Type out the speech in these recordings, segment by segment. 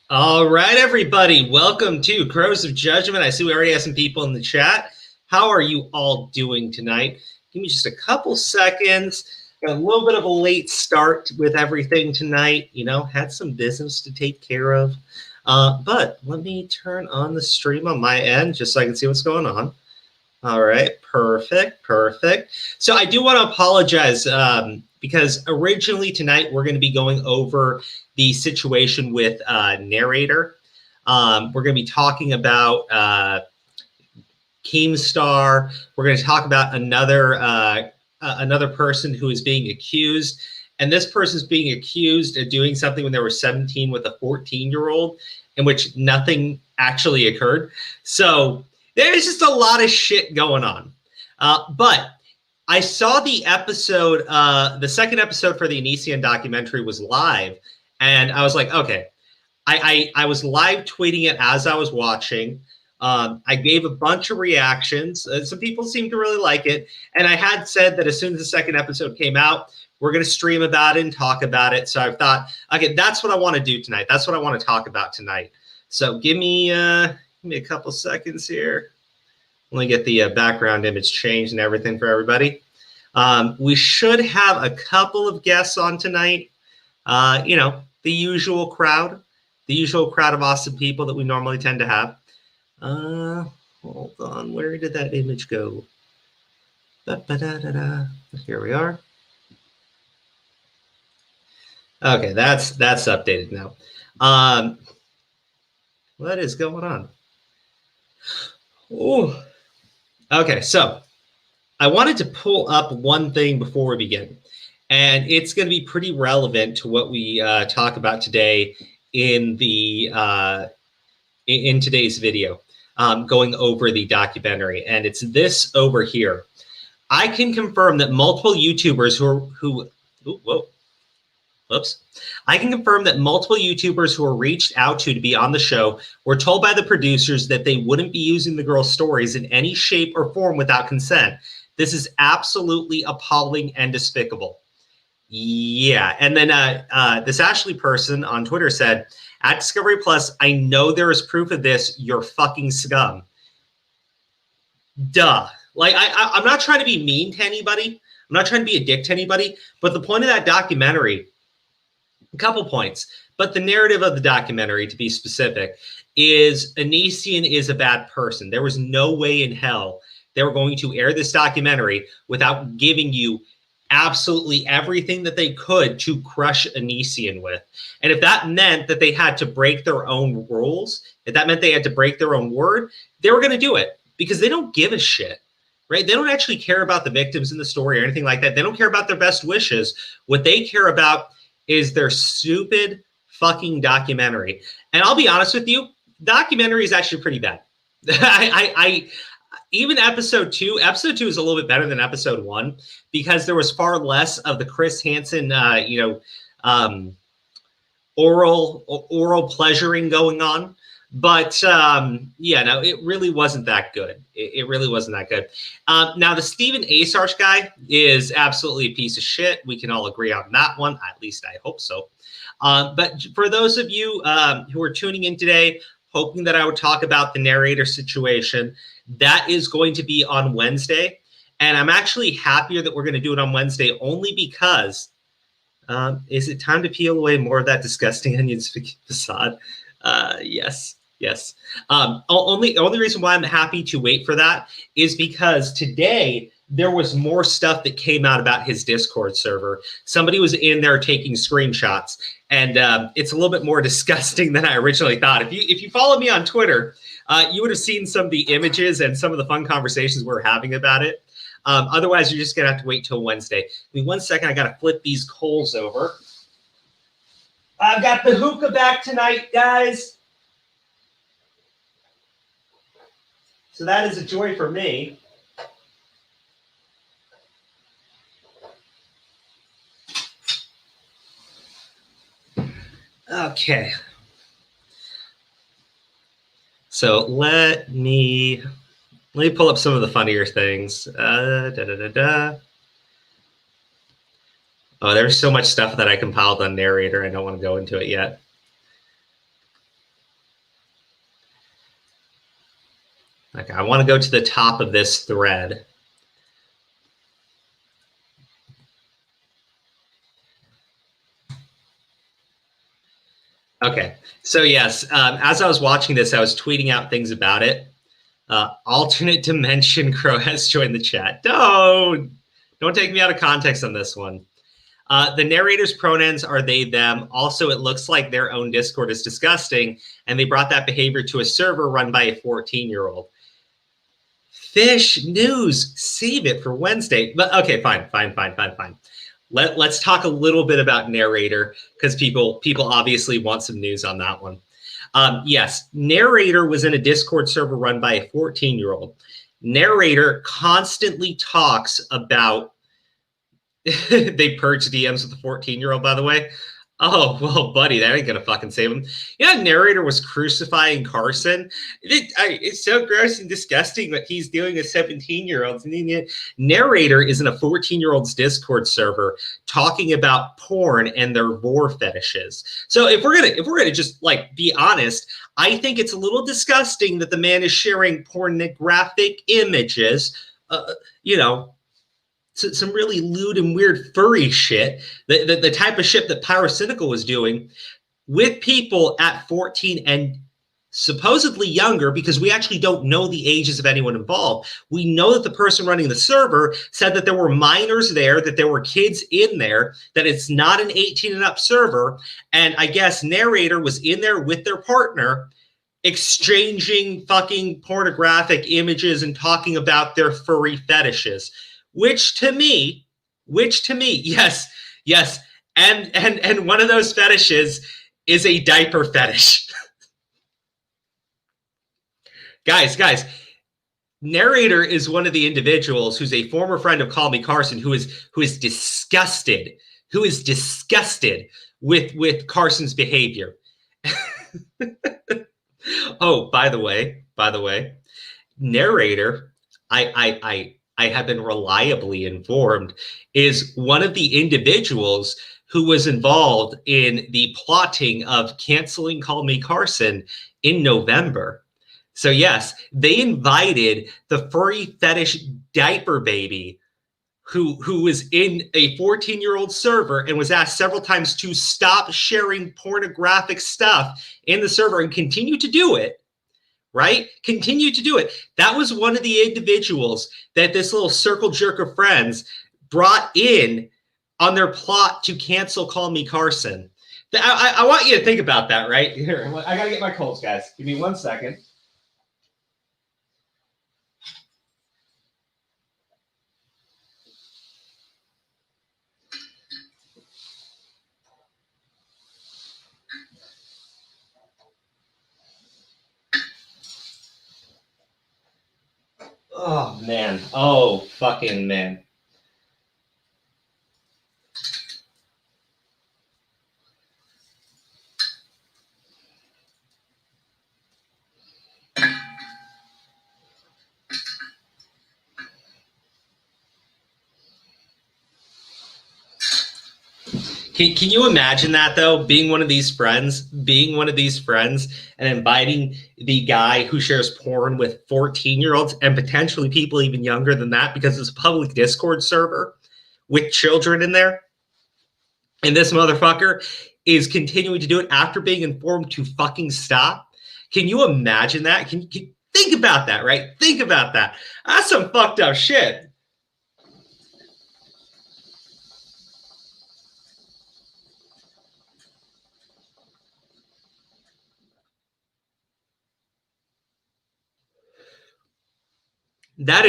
All right, everybody. Welcome to Crows of Judgment. I see we already have some people in the chat. How are you all doing tonight? Give me just a couple seconds. Got a little bit of a late start with everything tonight. You know, had some business to take care of. But let me turn on the stream on my end just so I can see what's going on. All right, perfect. So I do want to apologize because originally tonight we're going to be going over the situation with narrator. We're going to be talking about Keemstar. We're going to talk about another person who is being accused. And this person is being accused of doing something when they were 17 with a 14-year-old in which nothing actually occurred. So there's just a lot of shit going on. But I saw the episode, the second episode for the Onision documentary was live. And I was like, okay, I was live tweeting it as I was watching. I gave a bunch of reactions. Some people seemed to really like it. And I had said that as soon as the second episode came out, we're going to stream about it and talk about it. So I thought, okay, that's what I want to do tonight. That's what I want to talk about tonight. So give me a couple seconds here. Let me get the background image changed and everything for everybody. We should have a couple of guests on tonight. You know, the usual crowd of awesome people that we normally tend to have. Hold on, where did that image go? Here we are. Okay, that's updated now. What is going on? Oh, okay, so I wanted to pull up one thing before we begin, and it's going to be pretty relevant to what we talk about today in the in today's video, going over the documentary, and it's this over here. I can confirm that multiple YouTubers I can confirm that multiple YouTubers who were reached out to be on the show were told by the producers that they wouldn't be using the girl's stories in any shape or form without consent. This is absolutely appalling and despicable. Yeah, and then this Ashley person on Twitter said, at Discovery Plus, I know there is proof of this. You're fucking scum. Duh. Like, I'm not trying to be mean to anybody. I'm not trying to be a dick to anybody. But the point of that documentary, a couple points, but the narrative of the documentary, to be specific, is Onision is a bad person. There was no way in hell they were going to air this documentary without giving you absolutely everything that they could to crush Onision with. And if that meant that they had to break their own rules, if that meant they had to break their own word, they were going to do it because they don't give a shit, right? They don't actually care about the victims in the story or anything like that. They don't care about their best wishes. What they care about is their stupid fucking documentary. And I'll be honest with you, documentary is actually pretty bad. Even episode two is a little bit better than episode one because there was far less of the Chris Hansen, oral pleasuring going on. But yeah, no, it really wasn't that good. It really wasn't that good. Now, the Stephen Asarch guy is absolutely a piece of shit. We can all agree on that one. At least I hope so. But for those of you who are tuning in today, hoping that I would talk about the narrator situation, that is going to be on Wednesday. And I'm actually happier that we're going to do it on Wednesday only because is it time to peel away more of that disgusting onion facade? Yes. Only reason why I'm happy to wait for that is because today there was more stuff that came out about his Discord server. Somebody was in there taking screenshots, and it's a little bit more disgusting than I originally thought. If you follow me on Twitter, you would have seen some of the images and some of the fun conversations we're having about it. Otherwise, you're just gonna have to wait till Wednesday. Give me 1 second. I gotta flip these coals over. I've got the hookah back tonight, guys. So that is a joy for me. Okay. So let me pull up some of the funnier things. Oh, there's so much stuff that I compiled on narrator. I don't want to go into it yet. Okay, I want to go to the top of this thread. Okay, so yes, as I was watching this, I was tweeting out things about it. Alternate dimension Crow has joined the chat. Don't take me out of context on this one. The narrator's pronouns are they, them. Also, it looks like their own Discord is disgusting, and they brought that behavior to a server run by a 14-year-old. Fish news, save it for Wednesday. But okay, fine. Let's talk a little bit about narrator, because people obviously want some news on that one. Yes, narrator was in a Discord server run by a 14-year-old. Narrator constantly talks about they purge DMs with a 14-year-old, by the way. Oh, well, buddy, that ain't going to fucking save him. Yeah, narrator was crucifying Carson. It's so gross and disgusting what he's doing a 17-year-old. Narrator is in a 14-year-old's Discord server talking about porn and their vor fetishes. So if we're gonna just like be honest, I think it's a little disgusting that the man is sharing pornographic images, some really lewd and weird furry shit, the type of shit that Pyrocynical was doing with people at 14 and supposedly younger, because we actually don't know the ages of anyone involved. We know that the person running the server said that there were minors there, that there were kids in there, that it's not an 18 and up server. And I guess narrator was in there with their partner exchanging fucking pornographic images and talking about their furry fetishes. Which to me, yes. And one of those fetishes is a diaper fetish. Guys, narrator is one of the individuals who's a former friend of Call Me Carson who is disgusted with Carson's behavior. Oh, by the way, narrator, I have been reliably informed, is one of the individuals who was involved in the plotting of canceling Call Me Carson in November. So yes, they invited the furry fetish diaper baby who was in a 14-year-old server and was asked several times to stop sharing pornographic stuff in the server and continue to do it. Right? Continue to do it. That was one of the individuals that this little circle jerk of friends brought in on their plot to cancel Call Me Carson. I want you to think about that, right? Here, I got to get my Colts, guys. Give me 1 second. Oh, man. Oh, fucking man. Can you imagine that, though, being one of these friends and inviting the guy who shares porn with 14-year-olds and potentially people even younger than that, because it's a public Discord server with children in there, and this motherfucker is continuing to do it after being informed to fucking stop? Can you imagine that? Can think about that, right? Think about that. That's some fucked up shit. That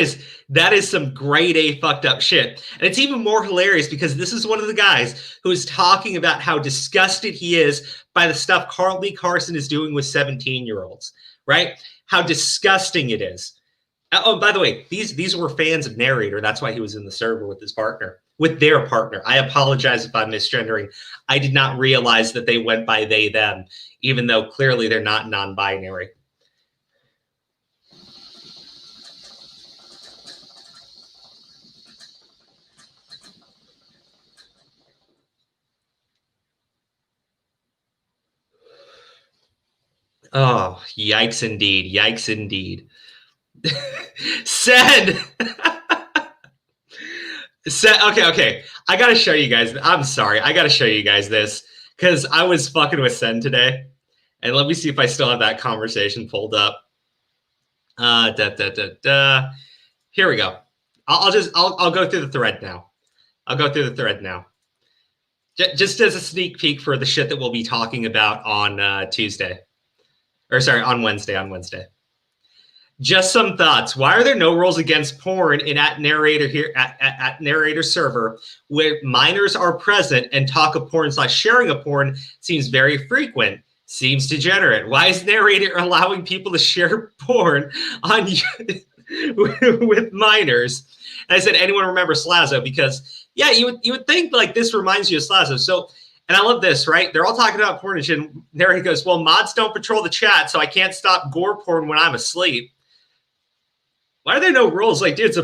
is some grade A fucked up shit. And it's even more hilarious because this is one of the guys who is talking about how disgusted he is by the stuff Carl Lee Carson is doing with 17-year-olds, right? How disgusting it is. Oh, by the way, these were fans of narrator. That's why he was in the server with his partner, with their partner. I apologize if I'm misgendering. I did not realize that they went by they, them, even though clearly they're not non-binary. Oh, yikes indeed. Yikes indeed. Said. Okay. I gotta show you guys. I'm sorry. I gotta show you guys this because I was fucking with Sen today, and let me see if I still have that conversation pulled up. Here we go. I'll go through the thread now. Just as a sneak peek for the shit that we'll be talking about on Tuesday, or sorry, on Wednesday. Just some thoughts. Why are there no rules against porn in at narrator here at narrator server where minors are present and talk of porn / sharing of porn seems very frequent? Seems degenerate. Why is narrator allowing people to share porn on with minors? And I said, anyone remember Slazo? Because yeah, you would think like this reminds you of Slazo. So, and I love this, right? They're all talking about porn and narrator goes, well, mods don't patrol the chat, so I can't stop gore porn when I'm asleep. Why are there no rules? Like, dude,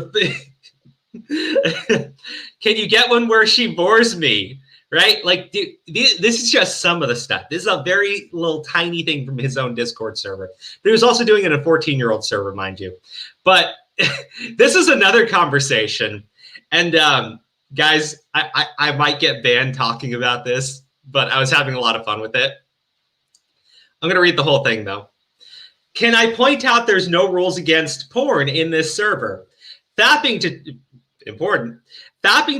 can you get one where she bores me? Right? Like, dude, this is just some of the stuff. This is a very little tiny thing from his own Discord server. But he was also doing it in a 14-year-old server, mind you. But this is another conversation. And guys, I might get banned talking about this, but I was having a lot of fun with it. I'm going to read the whole thing, though. Can I point out there's no rules against porn in this server? Fapping to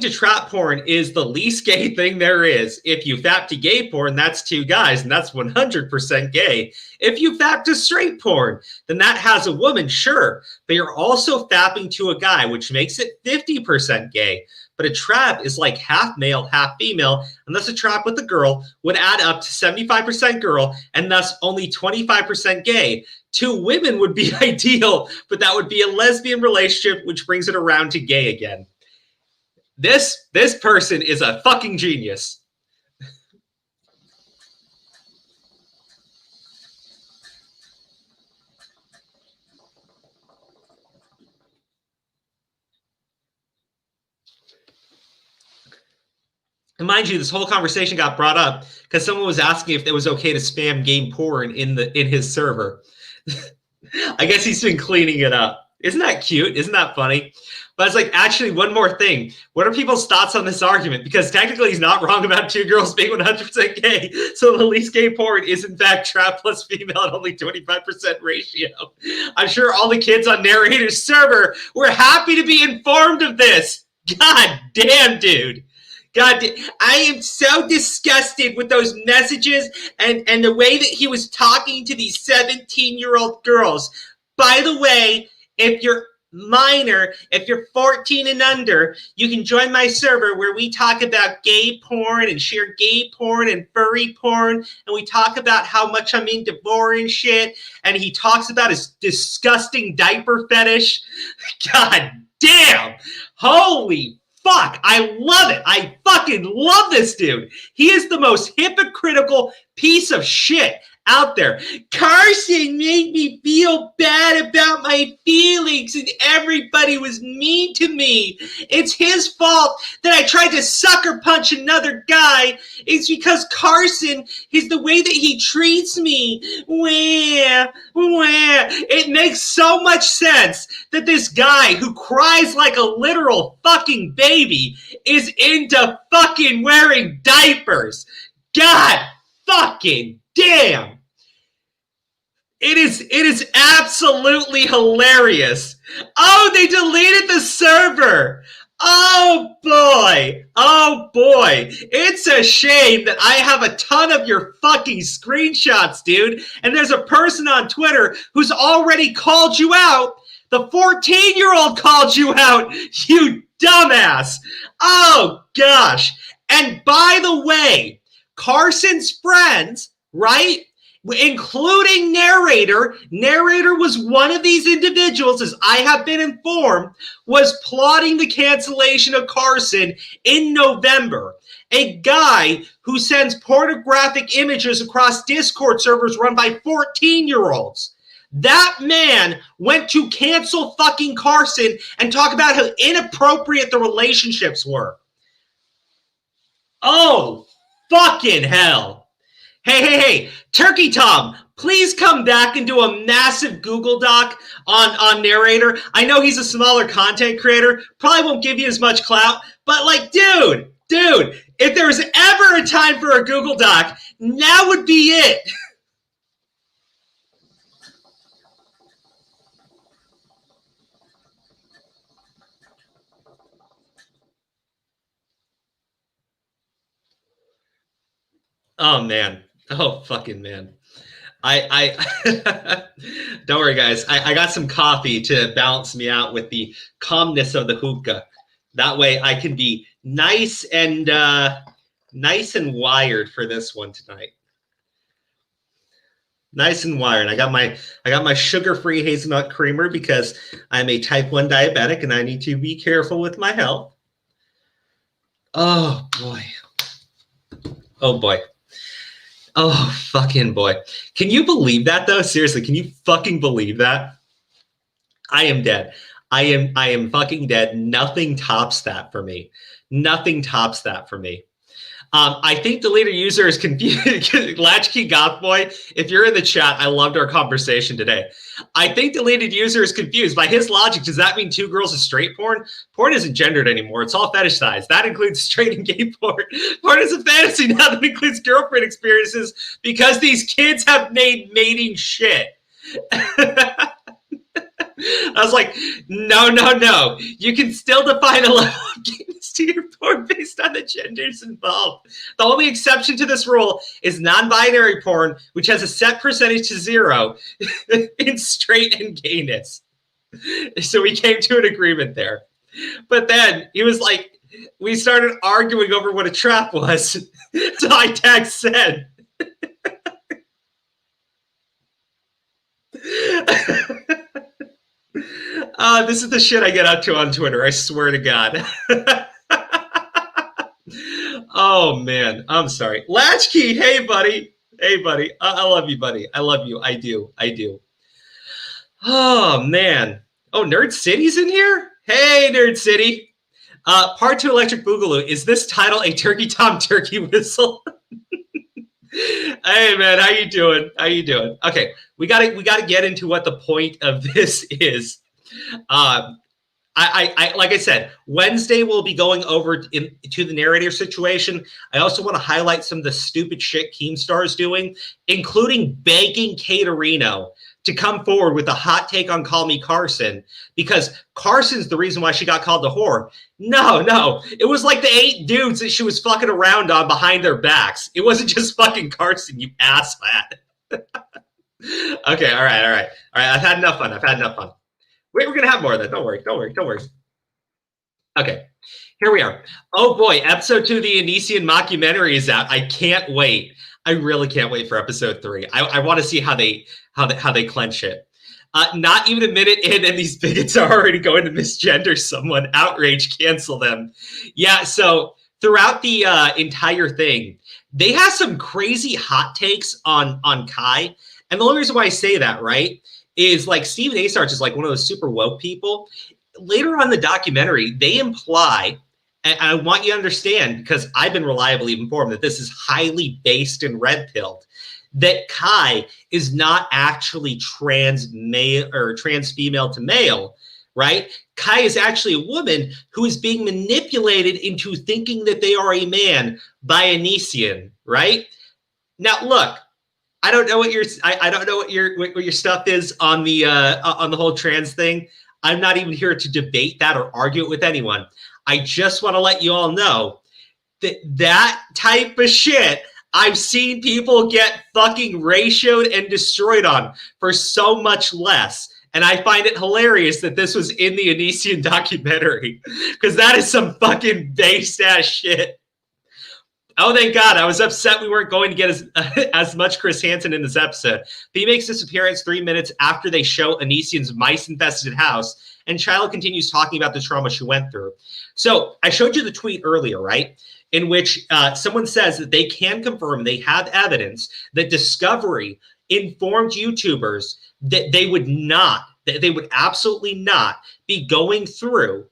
trap porn is the least gay thing there is. If you fap to gay porn, that's 2 guys, and that's 100% gay. If you fap to straight porn, then that has a woman, sure. But you're also fapping to a guy, which makes it 50% gay. But a trap is like half male, half female, and thus a trap with a girl would add up to 75% girl, and thus only 25% gay. 2 women would be ideal, but that would be a lesbian relationship, which brings it around to gay again. This person is a fucking genius. And mind you, this whole conversation got brought up because someone was asking if it was okay to spam game porn in his server. I guess he's been cleaning it up. Isn't that cute? Isn't that funny? But it's like, actually, one more thing. What are people's thoughts on this argument? Because technically he's not wrong about 2 girls being 100% gay. So the least gay porn is in fact trap plus female at only 25% ratio. I'm sure all the kids on narrator's server were happy to be informed of this. God damn, dude. God, I am so disgusted with those messages and the way that he was talking to these 17-year-old girls. By the way, if you're minor, if you're 14 and under, you can join my server where we talk about gay porn and share gay porn and furry porn. And we talk about how much I'm into boring shit. And he talks about his disgusting diaper fetish. God damn. Holy fuck, I love it. I fucking love this dude. He is the most hypocritical piece of shit out there. Carson made me feel bad about my feelings and everybody was mean to me. It's his fault that I tried to sucker punch another guy. It's because Carson is the way that he treats me. Where? It makes so much sense that this guy who cries like a literal fucking baby is into fucking wearing diapers. God fucking damn. It is absolutely hilarious. Oh, they deleted the server. Oh boy. It's a shame that I have a ton of your fucking screenshots, dude. And there's a person on Twitter who's already called you out. The 14-year-old called you out, you dumbass. Oh gosh. And by the way, Carson's friends, right? Including narrator was one of these individuals, as I have been informed, was plotting the cancellation of Carson in November. A guy who sends pornographic images across Discord servers run by 14-year-olds. That man went to cancel fucking Carson and talk about how inappropriate the relationships were. Oh, fucking hell. Hey, Turkey Tom, please come back and do a massive Google Doc on narrator. I know he's a smaller content creator, probably won't give you as much clout, but like, dude, if there was ever a time for a Google Doc, now would be it. Oh man. Oh fucking man. I don't worry, guys. I got some coffee to balance me out with the calmness of the hookah. That way, I can be nice and wired for this one tonight. Nice and wired. I got my sugar-free hazelnut creamer because I'm a type 1 diabetic and I need to be careful with my health. Oh boy. Oh boy. Oh, fucking boy. Can you believe that, though? Seriously, can you fucking believe that? I am dead. I am fucking dead. Nothing tops that for me. Nothing tops that for me. I think the leader user is confused. Latchkey Goth Boy, if you're in the chat, I loved our conversation today. I think the deleted user is confused. By his logic, does that mean 2 girls is straight porn? Porn isn't gendered anymore. It's all fetishized. That includes straight and gay porn. Porn is a fantasy now that includes girlfriend experiences because these kids have made mating shit. I was like, no. You can still define a level of gayness to your porn based on the genders involved. The only exception to this rule is non-binary porn, which has a set percentage to 0 in straight and gayness. So we came to an agreement there. But then he was like, we started arguing over what a trap was. So I tag said. This is the shit I get up to on Twitter. I swear to God. Oh, man. I'm sorry. Latchkey, hey, buddy. Hey, buddy. I love you, buddy. I love you. I do. Oh, man. Oh, Nerd City's in here? Hey, Nerd City. Part 2 Electric Boogaloo. Is this title a Turkey Tom Turkey Whistle? Hey, man. How you doing? Okay. We gotta get into what the point of this is. I like I said, Wednesday we'll be going over to the narrator situation. I also want to highlight some of the stupid shit Keemstar's doing, including begging Caterino to come forward with a hot take on Call Me Carson, because Carson's the reason why she got called a whore. No. It was like the 8 dudes that she was fucking around on behind their backs. It wasn't just fucking Carson, you asshat. Okay, all right. I've had enough fun. We're going to have more of that. Don't worry. Okay, here we are. Oh boy, episode 2 of the Onision mockumentary is out. I can't wait. I really can't wait for episode 3. I want to see how they clench it. Not even a minute in, and these bigots are already going to misgender someone. Outrage, cancel them. Yeah, so throughout the entire thing, they have some crazy hot takes on Kai. And the only reason why I say that, right, is like Steven Asarch is like one of those super woke people. Later on in the documentary, they imply, and I want you to understand, because I've been reliably informed that this is highly based and red-pilled, that Kai is not actually trans male or trans female to male, right? Kai is actually a woman who is being manipulated into thinking that they are a man by Onision, right? Now, look, I don't know what your stuff is on the whole trans thing. I'm not even here to debate that or argue it with anyone. I just want to let you all know that type of shit I've seen people get fucking ratioed and destroyed on for so much less. And I find it hilarious that this was in the Onision documentary, because that is some fucking based ass shit. Oh, thank God. I was upset we weren't going to get as much Chris Hansen in this episode. But he makes this appearance 3 minutes after they show Onision's mice-infested house, and Shiloh continues talking about the trauma she went through. So I showed you the tweet earlier, right, in which someone says that they can confirm, they have evidence that Discovery informed YouTubers that they would absolutely not be going through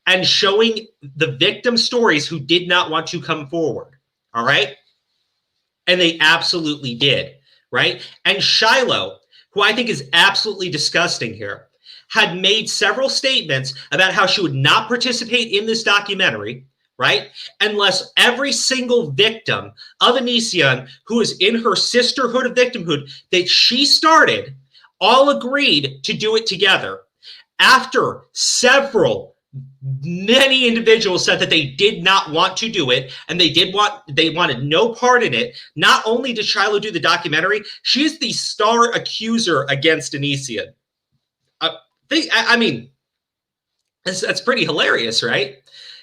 and showing the victim stories who did not want to come forward. All right. And they absolutely did. right? And Shiloh, who I think is absolutely disgusting here, had made several statements about how she would not participate in this documentary, right? Unless every single victim of Onision who is in her sisterhood of victimhood that she started all agreed to do it together. After many individuals said that they did not want to do it and they wanted no part in it. Not only did Shiloh do the documentary, she is the star accuser against Onision. I mean, that's pretty hilarious, right?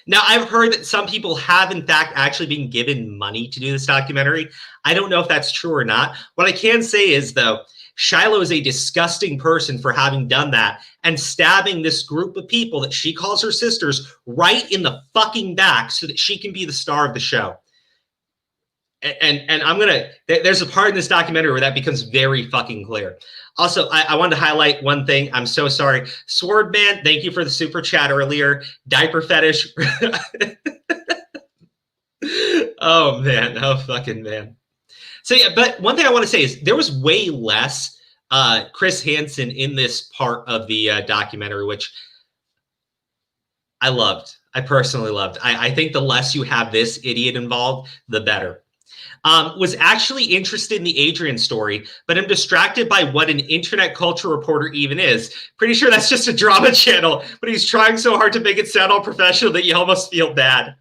Now, I've heard that some people have, in fact, actually been given money to do this documentary. I don't know if that's true or not. What I can say is, though, Shiloh is a disgusting person for having done that and stabbing this group of people that she calls her sisters right in the fucking back so that she can be the star of the show. And I'm gonna, there's a part in this documentary where that becomes very fucking clear. Also, I wanted to highlight one thing. I'm so sorry. Swordman, thank you for the super chat earlier. Diaper fetish. Oh man, oh fucking man. So yeah, but one thing I want to say is there was way less Chris Hansen in this part of the documentary, which I loved. I personally loved. I think the less you have this idiot involved, the better. Was actually interested in the Adrian story, but I'm distracted by what an internet culture reporter even is. Pretty sure that's just a drama channel, but he's trying so hard to make it sound all professional that you almost feel bad.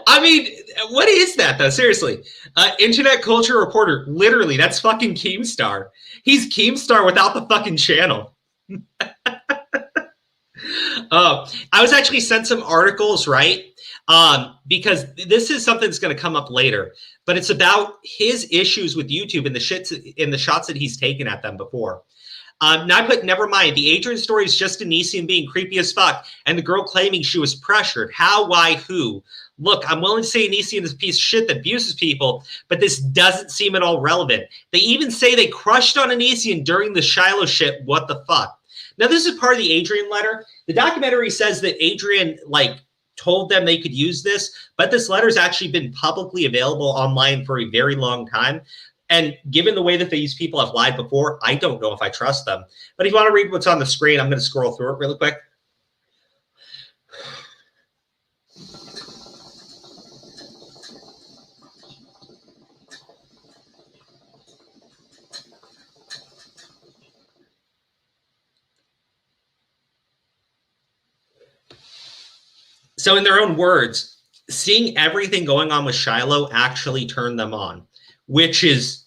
I mean, what is that, though? Seriously. Internet culture reporter, literally, that's fucking Keemstar. He's Keemstar without the fucking channel. I was actually sent some articles, right? Because this is something that's going to come up later, but it's about his issues with YouTube and the shots that he's taken at them before. Now I put, never mind. The Adrian story is just Onision being creepy as fuck, and the girl claiming she was pressured. How, why, who? Look, I'm willing to say Onision is a piece of shit that abuses people, but this doesn't seem at all relevant. They even say they crushed on Onision during the Shiloh shit. What the fuck? Now, this is part of the Adrian letter. The documentary says that Adrian, told them they could use this, but this letter's actually been publicly available online for a very long time. And given the way that these people have lied before, I don't know if I trust them. But if you want to read what's on the screen, I'm going to scroll through it really quick. So in their own words, seeing everything going on with Shiloh actually turned them on, which is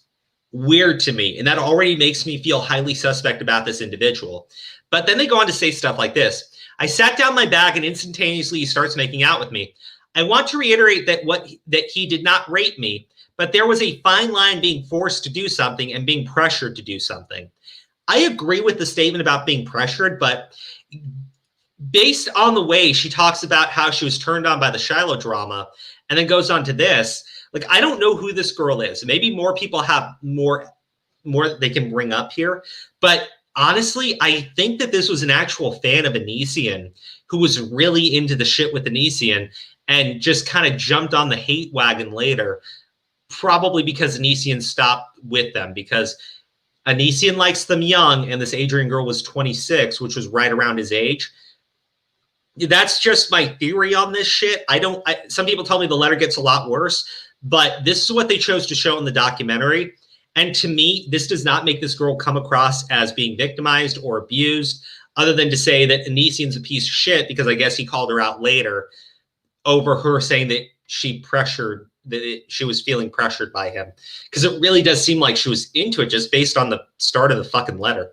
weird to me. And that already makes me feel highly suspect about this individual. But then they go on to say stuff like this. I sat down my bag and instantaneously he starts making out with me. I want to reiterate that he did not rape me, but there was a fine line being forced to do something and being pressured to do something. I agree with the statement about being pressured, but based on the way she talks about how she was turned on by the Shiloh drama and then goes on to this, I don't know who this girl is. Maybe more people have more they can bring up here. But honestly, I think that this was an actual fan of Onision who was really into the shit with Onision and just kind of jumped on the hate wagon later, probably because Onision stopped with them, because Onision likes them young and this Adrian girl was 26, which was right around his age. That's just my theory on this shit. Some people tell me the letter gets a lot worse, but this is what they chose to show in the documentary. And to me, this does not make this girl come across as being victimized or abused, other than to say that Onision's a piece of shit, because I guess he called her out later over her saying that she was feeling pressured by him. Because it really does seem like she was into it just based on the start of the fucking letter.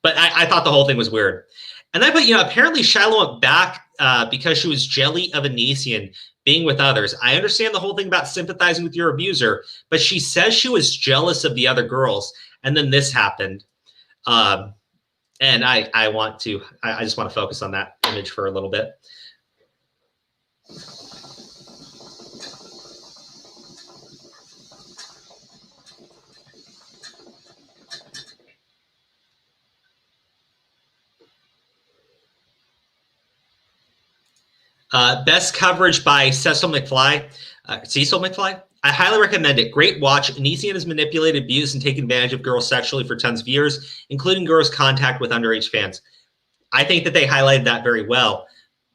But I thought the whole thing was weird. And I put, apparently Shiloh went back because she was jelly of Onision being with others. I understand the whole thing about sympathizing with your abuser, but she says she was jealous of the other girls. And then this happened. And I just want to focus on that image for a little bit. Best coverage by Cecil McFly. I highly recommend it. Great watch. Onision has manipulated, abused, and taken advantage of girls sexually for tons of years, including girls' contact with underage fans. I think that they highlighted that very well.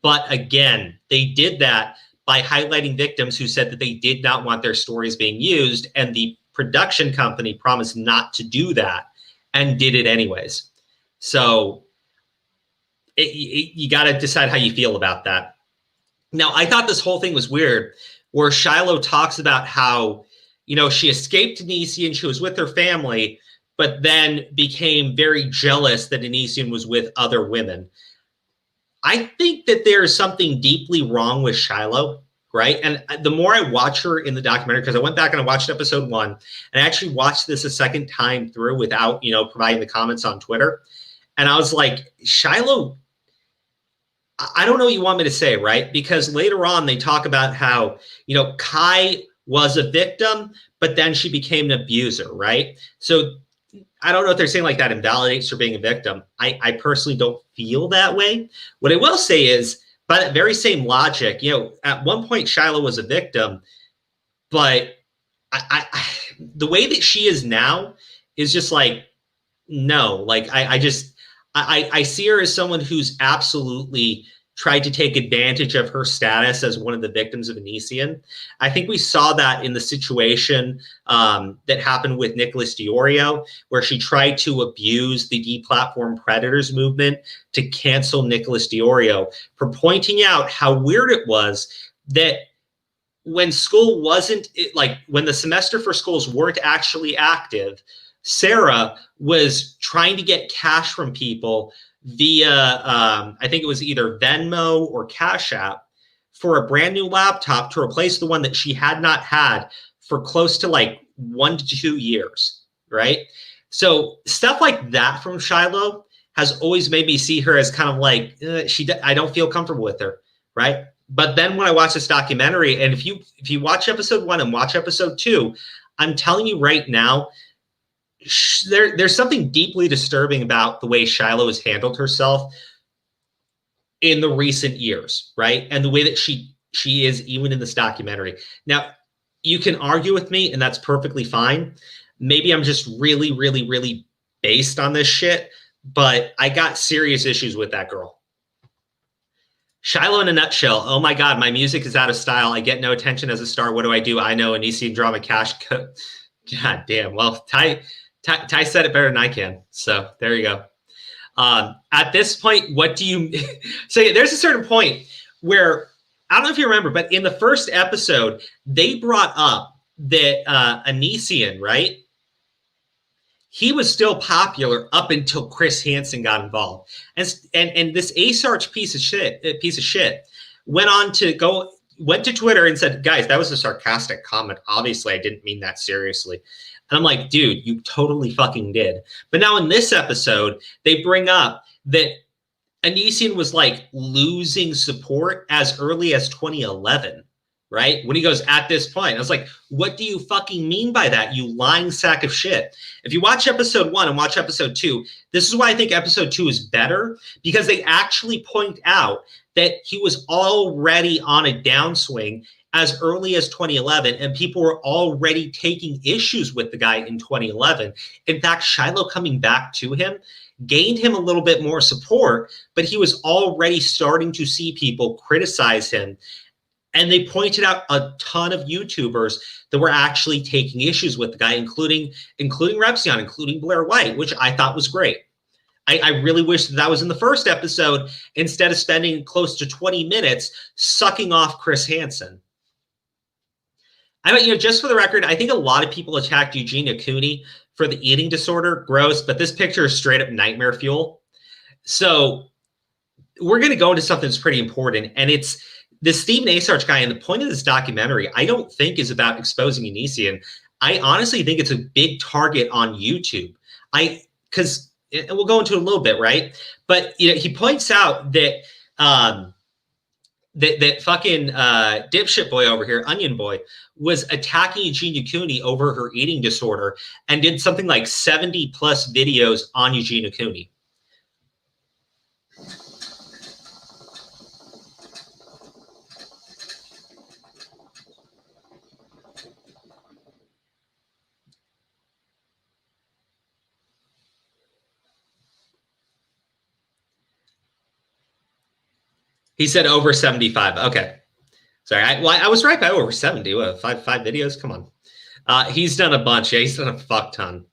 But again, they did that by highlighting victims who said that they did not want their stories being used, and the production company promised not to do that and did it anyways. So you got to decide how you feel about that. Now, I thought this whole thing was weird, where Shiloh talks about how, you know, she escaped Onision, she was with her family, but then became very jealous that Onision was with other women. I think that there is something deeply wrong with Shiloh, right? And the more I watch her in the documentary, because I went back and I watched episode 1, and I actually watched this a second time through without, you know, providing the comments on Twitter. And I was like, Shiloh, I don't know what you want me to say, right? Because later on they talk about how, you know, Kai was a victim, but then she became an abuser, right? So I don't know if they're saying like that invalidates her being a victim. I personally don't feel that way. What I will say is, by that very same logic, you know, at one point Shiloh was a victim, but the way that she is now is just like, no, like I see her as someone who's absolutely tried to take advantage of her status as one of the victims of Onision. I think we saw that in the situation that happened with Nicholas Diorio, where she tried to abuse the deplatform predators movement to cancel Nicholas Diorio for pointing out how weird it was that when school wasn't, like when the semester for schools weren't actually active, Sarah was trying to get cash from people via, I think it was either Venmo or Cash App, for a brand new laptop to replace the one that she had not had for close to like 1 to 2 years, right? So stuff like that from Shiloh has always made me see her as kind of like, I don't feel comfortable with her, right? But then when I watch this documentary, and if you watch episode 1 and watch episode 2, I'm telling you right now, there's something deeply disturbing about the way Shiloh has handled herself in the recent years, right? And the way that she is even in this documentary. Now, you can argue with me, and that's perfectly fine. Maybe I'm just really, really, really based on this shit, but I got serious issues with that girl. Shiloh in a nutshell. Oh my God, my music is out of style. I get no attention as a star. What do? I know Onision drama cash. God damn. Well, Ty said it better than I can. So there you go. At this point, what do you so there's a certain point where, I don't know if you remember, but in the first episode, they brought up that Onision, right? He was still popular up until Chris Hansen got involved. And this Asarch piece of shit went to Twitter and said, guys, that was a sarcastic comment. Obviously, I didn't mean that seriously. And I'm like, dude, you totally fucking did. But now in this episode, they bring up that Onision was like losing support as early as 2011, right? When he goes, at this point, I was like, what do you fucking mean by that, you lying sack of shit? If you watch episode 1 and watch episode 2, this is why I think episode 2 is better, because they actually point out that he was already on a downswing as early as 2011, and people were already taking issues with the guy in 2011. In fact, Shiloh coming back to him gained him a little bit more support, but he was already starting to see people criticize him. And they pointed out a ton of YouTubers that were actually taking issues with the guy, including Repsion, including Blair White, which I thought was great. I really wish that was in the first episode instead of spending close to 20 minutes sucking off Chris Hansen. I mean, just for the record, I think a lot of people attacked Eugenia Cooney for the eating disorder. Gross, but this picture is straight up nightmare fuel. So we're going to go into something that's pretty important, and it's this Stephen Asarch guy. And the point of this documentary, I don't think is about exposing Onision. I honestly think it's a big target on YouTube. Because and we'll go into it a little bit, right? But you know, he points out that that fucking dipshit boy over here, Onion Boy, was attacking Eugenia Cooney over her eating disorder and did something like 70 plus videos on Eugenia Cooney. He said over 75. Okay. Sorry, I was right by over 70. What, five videos? Come on. He's done a bunch. Yeah, he's done a fuck ton.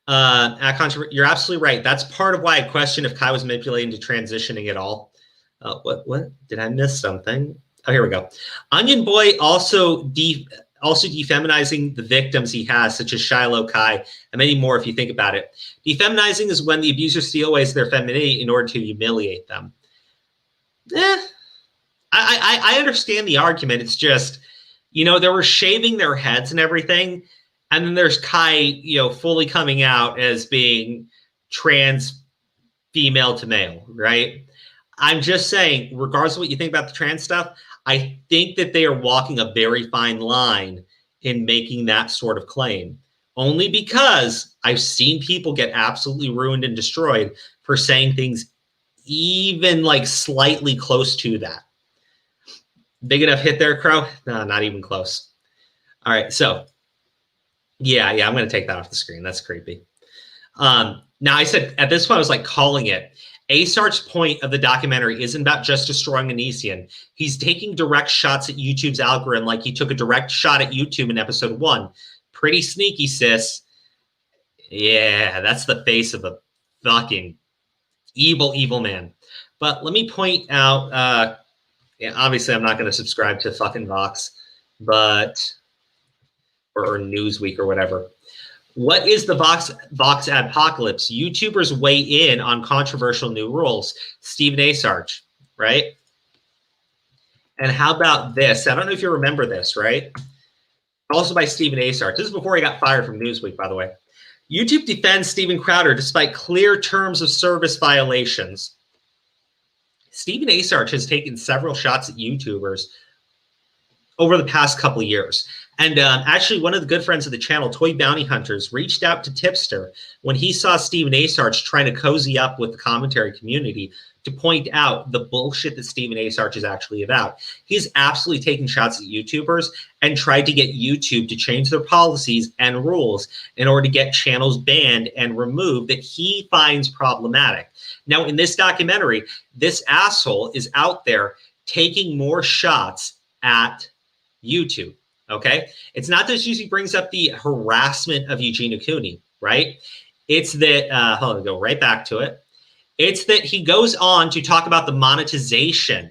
You're absolutely right. That's part of why I question if Kai was manipulating to transitioning at all. What? Did I miss something? Oh, here we go. Onion Boy also defeminizing the victims he has, such as Shiloh, Kai, and many more if you think about it. Defeminizing is when the abusers steal away their femininity in order to humiliate them. I understand the argument. It's just, they were shaving their heads and everything. And then there's Kai, fully coming out as being trans female to male, right? I'm just saying, regardless of what you think about the trans stuff, I think that they are walking a very fine line in making that sort of claim. Only because I've seen people get absolutely ruined and destroyed for saying things even like slightly close to that. Big enough hit there, Crow? No, not even close. All right, so yeah, I'm going to take that off the screen. That's creepy. Now, I said at this point, I was like calling it. Asar's point of the documentary isn't about just destroying Onision. He's taking direct shots at YouTube's algorithm like he took a direct shot at YouTube in episode 1. Pretty sneaky, sis. Yeah, that's the face of a fucking evil, evil man. But let me point out, obviously I'm not going to subscribe to fucking Vox, but... or Newsweek or whatever. What is the Vox adpocalypse? YouTubers weigh in on controversial new rules. Stephen Asarch, right? And how about this? I don't know if you remember this, right? Also by Stephen Asarch. This is before he got fired from Newsweek, by the way. YouTube defends Steven Crowder despite clear terms of service violations. Stephen Asarch has taken several shots at YouTubers over the past couple of years. And actually, one of the good friends of the channel, Toy Bounty Hunters, reached out to Tipster when he saw Stephen Asarch trying to cozy up with the commentary community to point out the bullshit that Stephen Asarch is actually about. He's absolutely taken shots at YouTubers and tried to get YouTube to change their policies and rules in order to get channels banned and removed that he finds problematic. Now, in this documentary, this asshole is out there taking more shots at YouTube. Okay, it's not that he brings up the harassment of Eugene Cooney, right? It's that, hold on, go right back to it. It's that he goes on to talk about the monetization,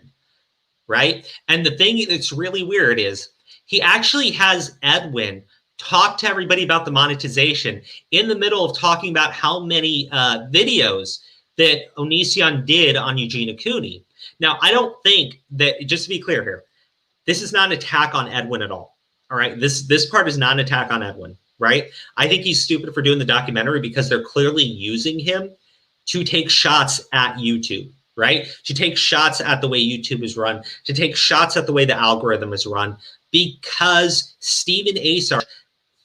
right? And the thing that's really weird is he actually has Edwin talk to everybody about the monetization in the middle of talking about how many videos that Onision did on Eugene Cooney. Now, I don't think that, just to be clear here, this is not an attack on Edwin at all. All right, this part is not an attack on Edwin, right? I think he's stupid for doing the documentary because they're clearly using him to take shots at YouTube, right? To take shots at the way YouTube is run, to take shots at the way the algorithm is run, because Stephen Asarch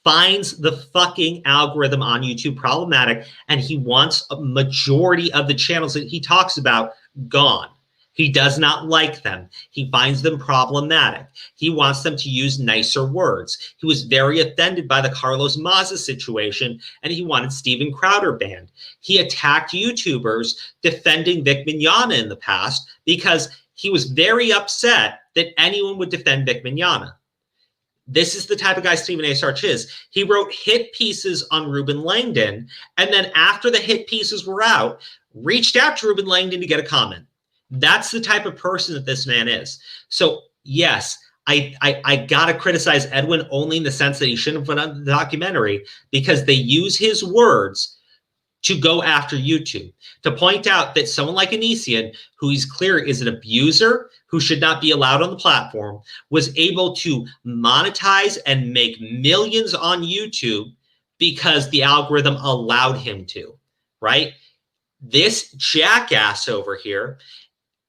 finds the fucking algorithm on YouTube problematic, and he wants a majority of the channels that he talks about gone. He does not like them. He finds them problematic. He wants them to use nicer words. He was very offended by the Carlos Maza situation, and he wanted Steven Crowder banned. He attacked YouTubers defending Vic Mignogna in the past because he was very upset that anyone would defend Vic Mignogna. This is the type of guy Stephen Asarch is. He wrote hit pieces on Ruben Langdon, and then after the hit pieces were out, reached out to Ruben Langdon to get a comment. That's the type of person that this man is. So yes, I gotta criticize Edwin only in the sense that he shouldn't have put on the documentary because they use his words to go after YouTube, to point out that someone like Onision, who he's clear is an abuser, who should not be allowed on the platform, was able to monetize and make millions on YouTube because the algorithm allowed him to, right? This jackass over here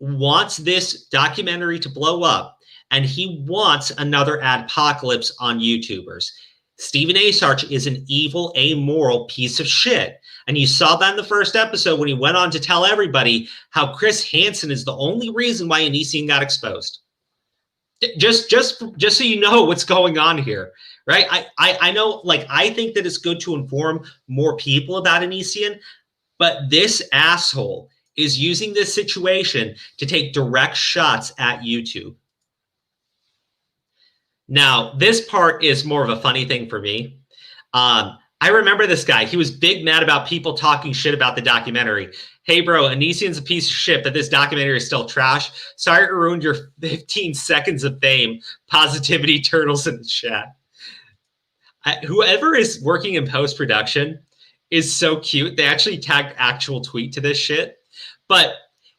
wants this documentary to blow up, and he wants another adpocalypse on YouTubers. Stephen Asarch is an evil, amoral piece of shit. And you saw that in the first episode when he went on to tell everybody how Chris Hansen is the only reason why Onision got exposed. Just so you know what's going on here, right? I know, like, I think that it's good to inform more people about Onision, but this asshole is using this situation to take direct shots at YouTube. Now, this part is more of a funny thing for me. I remember this guy. He was big mad about people talking shit about the documentary. Hey, bro, Onision's a piece of shit, but this documentary is still trash. Sorry to ruin your 15 seconds of fame. Positivity turtles in the chat. Whoever is working in post-production is so cute. They actually tagged actual tweet to this shit. But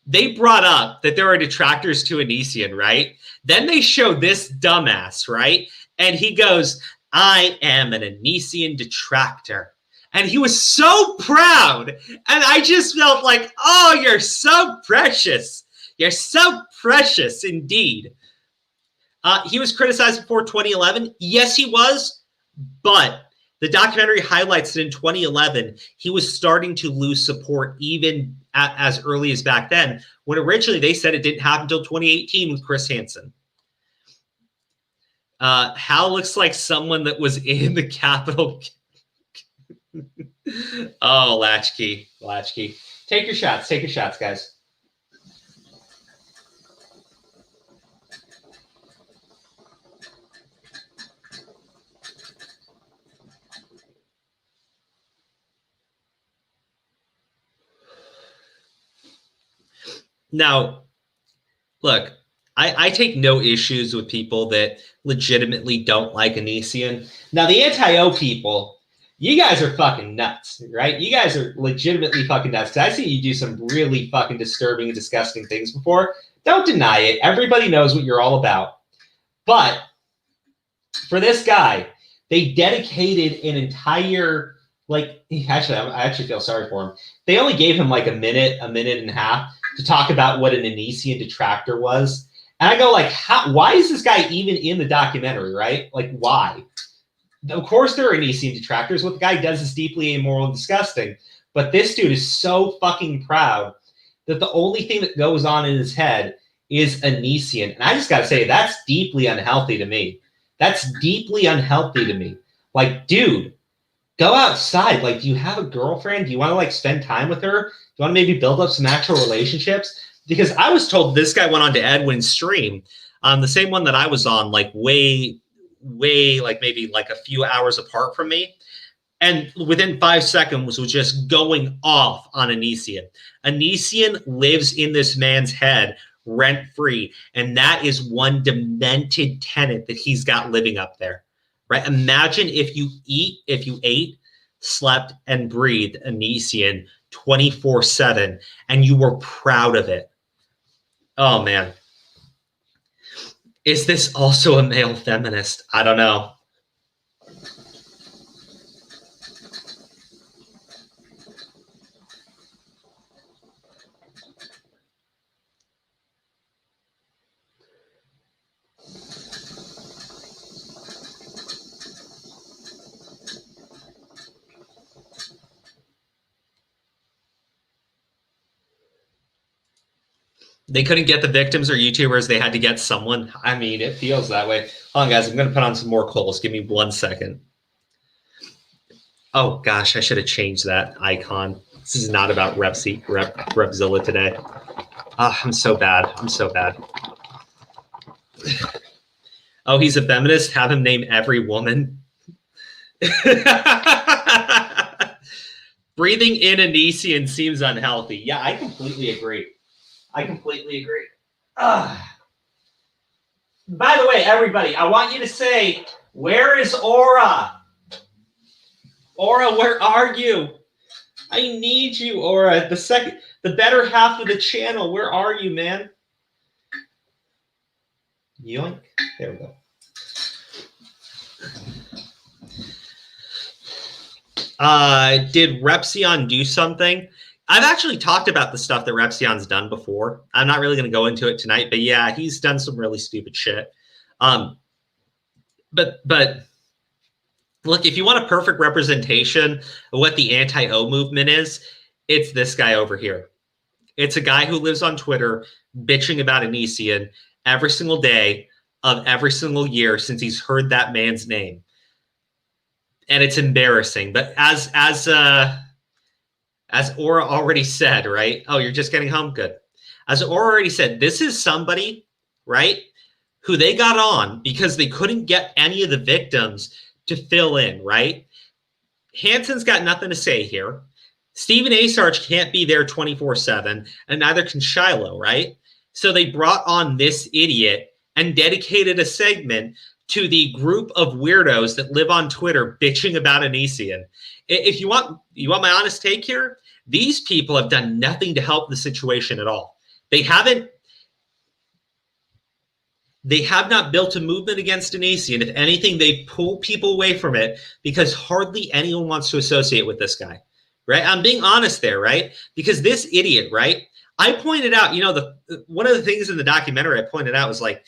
they brought up that there are detractors to Onision, right? Then they show this dumbass, right? And he goes, I am an Onision detractor. And he was so proud. And I just felt like, oh, you're so precious. You're so precious indeed. He was criticized before 2011. Yes, he was. But the documentary highlights that in 2011, he was starting to lose support even as early as back then, when originally they said it didn't happen until 2018 with Chris Hansen. Hal looks like someone that was in the Capitol. Oh, Latchkey. Take your shots, guys. Now, look, I take no issues with people that legitimately don't like Onision. Now, the anti-O people, you guys are fucking nuts, right? You guys are legitimately fucking nuts. Because I see you do some really fucking disturbing and disgusting things before. Don't deny it. Everybody knows what you're all about. But for this guy, they dedicated an entire, like, actually, I actually feel sorry for him. They only gave him like a minute and a half to talk about what an Onision detractor was. And I go like, why is this guy even in the documentary, right? Like, why? Of course there are Onision detractors. What the guy does is deeply immoral and disgusting. But this dude is so fucking proud that the only thing that goes on in his head is Onision. And I just got to say, that's deeply unhealthy to me. That's deeply unhealthy to me. Like, dude, go outside. Like, do you have a girlfriend? Do you want to, like, spend time with her? Do you want to maybe build up some actual relationships? Because I was told this guy went on to Edwin's stream, the same one that I was on, like, way, like, maybe, like, a few hours apart from me. And within 5 seconds was just going off on Onision. Onision lives in this man's head rent-free. And that is one demented tenant that he's got living up there. Right? Imagine if you ate, slept, and breathed Onision 24/7, and you were proud of it. Oh, man. Is this also a male feminist? I don't know. They couldn't get the victims or YouTubers. They had to get someone. I mean, it feels that way. Hold on, guys. I'm going to put on some more coals. Give me 1 second. Oh, gosh. I should have changed that icon. This is not about Repzilla today. I'm so bad. Oh, he's a feminist? Have him name every woman. Breathing in Onision seems unhealthy. Yeah, I completely agree. By the way, everybody, I want you to say, where is Aura? Aura, where are you? I need you, Aura. The better half of the channel. Where are you, man? Yoink. There we go. Did Repzion do something? I've actually talked about the stuff that Repzion's done before. I'm not really going to go into it tonight, but yeah, he's done some really stupid shit. But look, if you want a perfect representation of what the anti-O movement is, it's this guy over here. It's a guy who lives on Twitter bitching about Onision every single day of every single year since he's heard that man's name. And it's embarrassing. But as As Aura already said, right? Oh, you're just getting home? Good. As Aura already said, this is somebody, right, who they got on because they couldn't get any of the victims to fill in, right? Hanson's got nothing to say here. Stephen A. Sarge can't be there 24/7, and neither can Shiloh, right? So they brought on this idiot and dedicated a segment to the group of weirdos that live on Twitter bitching about Onision. If you want my honest take here, these people have done nothing to help the situation at all. They have not built a movement against Onision. If anything, they pull people away from it because hardly anyone wants to associate with this guy, right? I'm being honest there, right? Because this idiot, right? I pointed out, one of the things in the documentary I pointed out was like,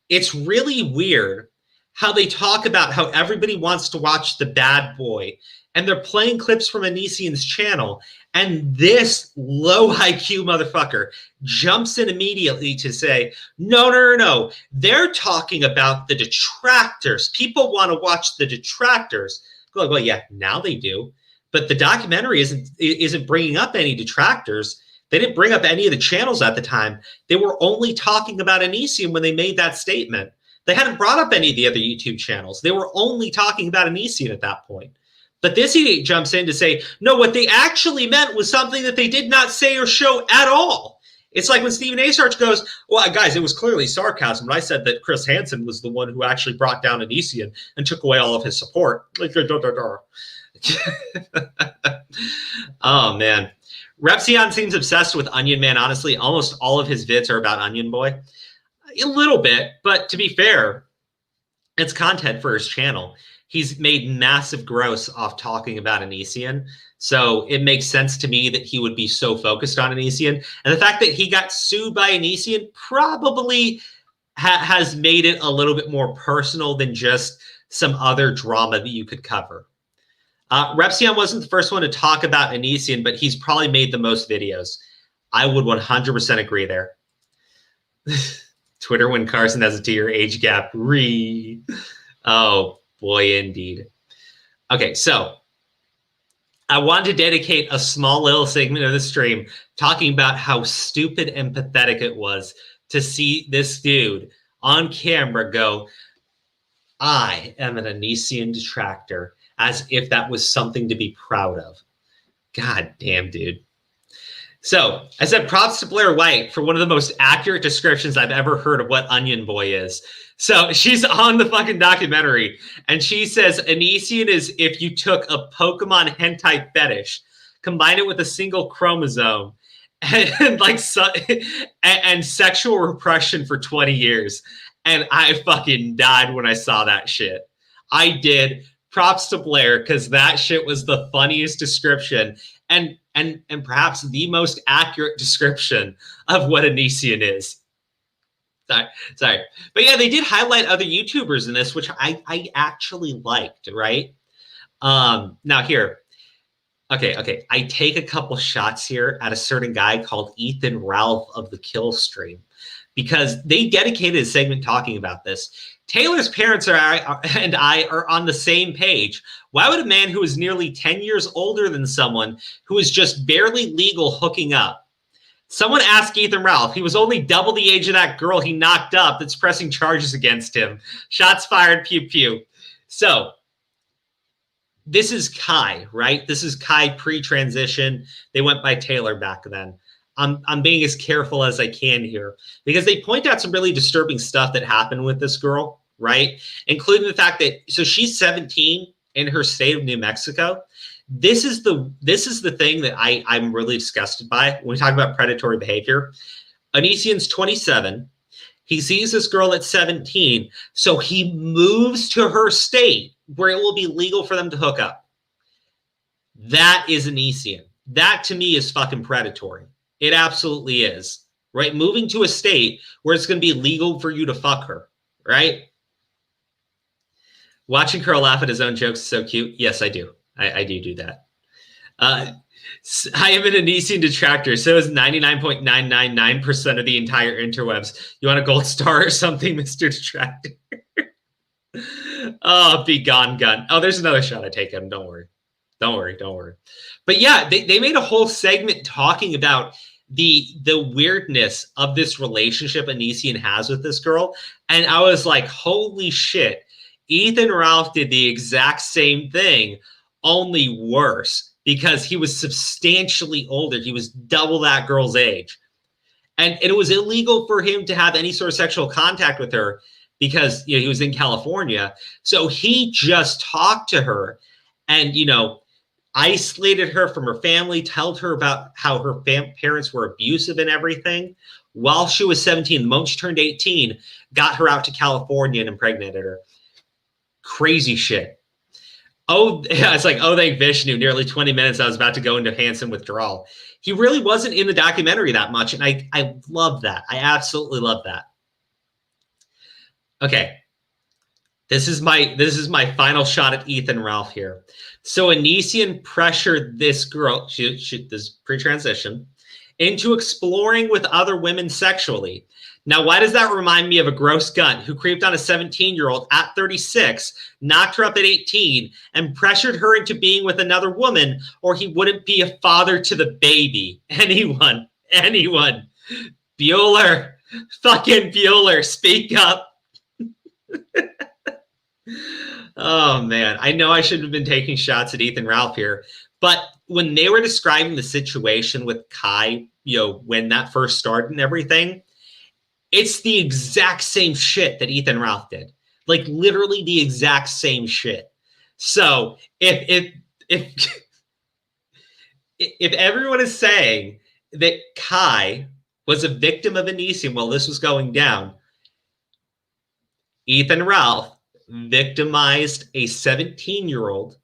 it's really weird how they talk about how everybody wants to watch The Bad Boy, and they're playing clips from Onision's channel, and this low IQ motherfucker jumps in immediately to say, no. They're talking about the detractors. People want to watch the detractors. Well, yeah, now they do. But the documentary isn't bringing up any detractors. They didn't bring up any of the channels at the time. They were only talking about Onision when they made that statement. They hadn't brought up any of the other YouTube channels. They were only talking about Onision at that point. But this idiot jumps in to say, no, what they actually meant was something that they did not say or show at all. It's like when Stephen A. Sarge goes, well, guys, it was clearly sarcasm. But I said that Chris Hansen was the one who actually brought down Onision and took away all of his support. Oh, man. Repsion seems obsessed with Onion Man. Honestly, almost all of his vids are about Onion Boy. A little bit, but to be fair, it's content for his channel. He's made massive gross off talking about Onision. So it makes sense to me that he would be so focused on Onision. And the fact that he got sued by Onision probably has made it a little bit more personal than just some other drama that you could cover. Repsion wasn't the first one to talk about Onision, but he's probably made the most videos. I would 100% agree there. Twitter when Carson has a 2-year age gap. Oh, boy, indeed. Okay, so I wanted to dedicate a small little segment of the stream talking about how stupid and pathetic it was to see this dude on camera go, I am an Onision detractor, as if that was something to be proud of. God damn, dude. So I said props to Blair White for one of the most accurate descriptions I've ever heard of what Onion Boy is. So she's on the fucking documentary, and she says Onision is if you took a Pokemon hentai fetish, combine it with a single chromosome, and sexual repression for 20 years. And I fucking died when I saw that shit. I did. Props to Blair, because that shit was the funniest description and perhaps the most accurate description of what Onision is. Sorry. But yeah, they did highlight other YouTubers in this, which I actually liked, right? Now here, okay. I take a couple shots here at a certain guy called Ethan Ralph of the Kill Stream, because they dedicated a segment talking about this. Taylor's parents and I are on the same page. Why would a man who is nearly 10 years older than someone who is just barely legal hooking up? Someone asked Ethan Ralph. He was only double the age of that girl he knocked up that's pressing charges against him. Shots fired, pew pew. So this is Kai, right? This is Kai pre-transition. They went by Taylor back then. I'm being as careful as I can here because they point out some really disturbing stuff that happened with this girl, right? Including the fact that, so she's 17 in her state of New Mexico. This is the thing that I'm really disgusted by when we talk about predatory behavior. Onision's 27. He sees this girl at 17. So he moves to her state where it will be legal for them to hook up. That is Onision. That to me is fucking predatory. It absolutely is, right? Moving to a state where it's going to be legal for you to fuck her, right? Watching Curl laugh at his own jokes is so cute. Yes, I do. I do that. I am an Onision detractor. So is 99.999% of the entire interwebs. You want a gold star or something, Mr. Detractor? Oh, be gone, gun. Oh, there's another shot I take him. Don't worry. Don't worry, don't worry. But yeah, they made a whole segment talking about the weirdness of this relationship Onision has with this girl. And I was like, holy shit, Ethan Ralph did the exact same thing, only worse, because he was substantially older. He was double that girl's age. And it was illegal for him to have any sort of sexual contact with her because, you know, he was in California. So he just talked to her and, you know, isolated her from her family, told her about how her parents were abusive and everything while she was 17. The moment she turned 18, got her out to California and impregnated her. Crazy shit. Oh, yeah, it's like, oh, thank Vishnu. Nearly 20 minutes, I was about to go into Hanson withdrawal. He really wasn't in the documentary that much, and I love that. I absolutely love that. Okay. This is my final shot at Ethan Ralph here. So Onision pressured this girl, this pre-transition, into exploring with other women sexually. Now, why does that remind me of a gross gunt who creeped on a 17-year-old at 36, knocked her up at 18, and pressured her into being with another woman, or he wouldn't be a father to the baby? Anyone. Bueller. Fucking Bueller, speak up. Oh, man. I know I shouldn't have been taking shots at Ethan Ralph here, but when they were describing the situation with Kai, you know, when that first started and everything, it's the exact same shit that Ethan Ralph did. Like, literally the exact same shit. So if everyone is saying that Kai was a victim of Onision while this was going down, Ethan Ralph victimized a 17-year-old,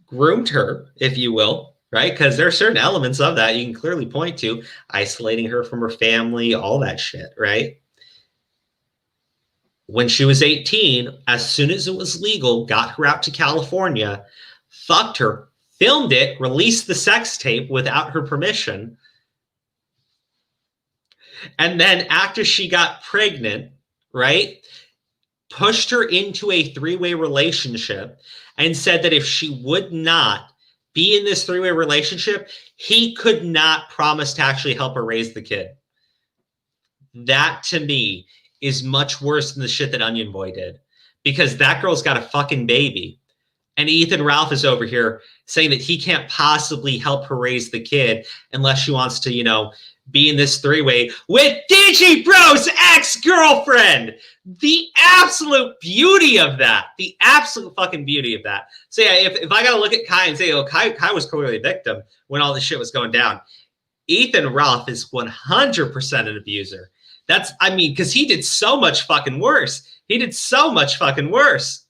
groomed her, if you will, right? Because there are certain elements of that you can clearly point to, isolating her from her family, all that shit, right? When she was 18, as soon as it was legal, got her out to California, fucked her, filmed it, released the sex tape without her permission. And then after she got pregnant, right, pushed her into a three-way relationship and said that if she would not be in this three-way relationship, he could not promise to actually help her raise the kid. That, to me, is much worse than the shit that Onion Boy did, because that girl's got a fucking baby. And Ethan Ralph is over here saying that he can't possibly help her raise the kid unless she wants to, you know, be in this three-way with DigiBro's ex-girlfriend. The absolute beauty of that. The absolute fucking beauty of that. So yeah, if I got to look at Kai and say, oh, Kai was clearly a victim when all this shit was going down, Ethan Ralph is 100% an abuser. That's, I mean, because he did so much fucking worse. He did so much fucking worse.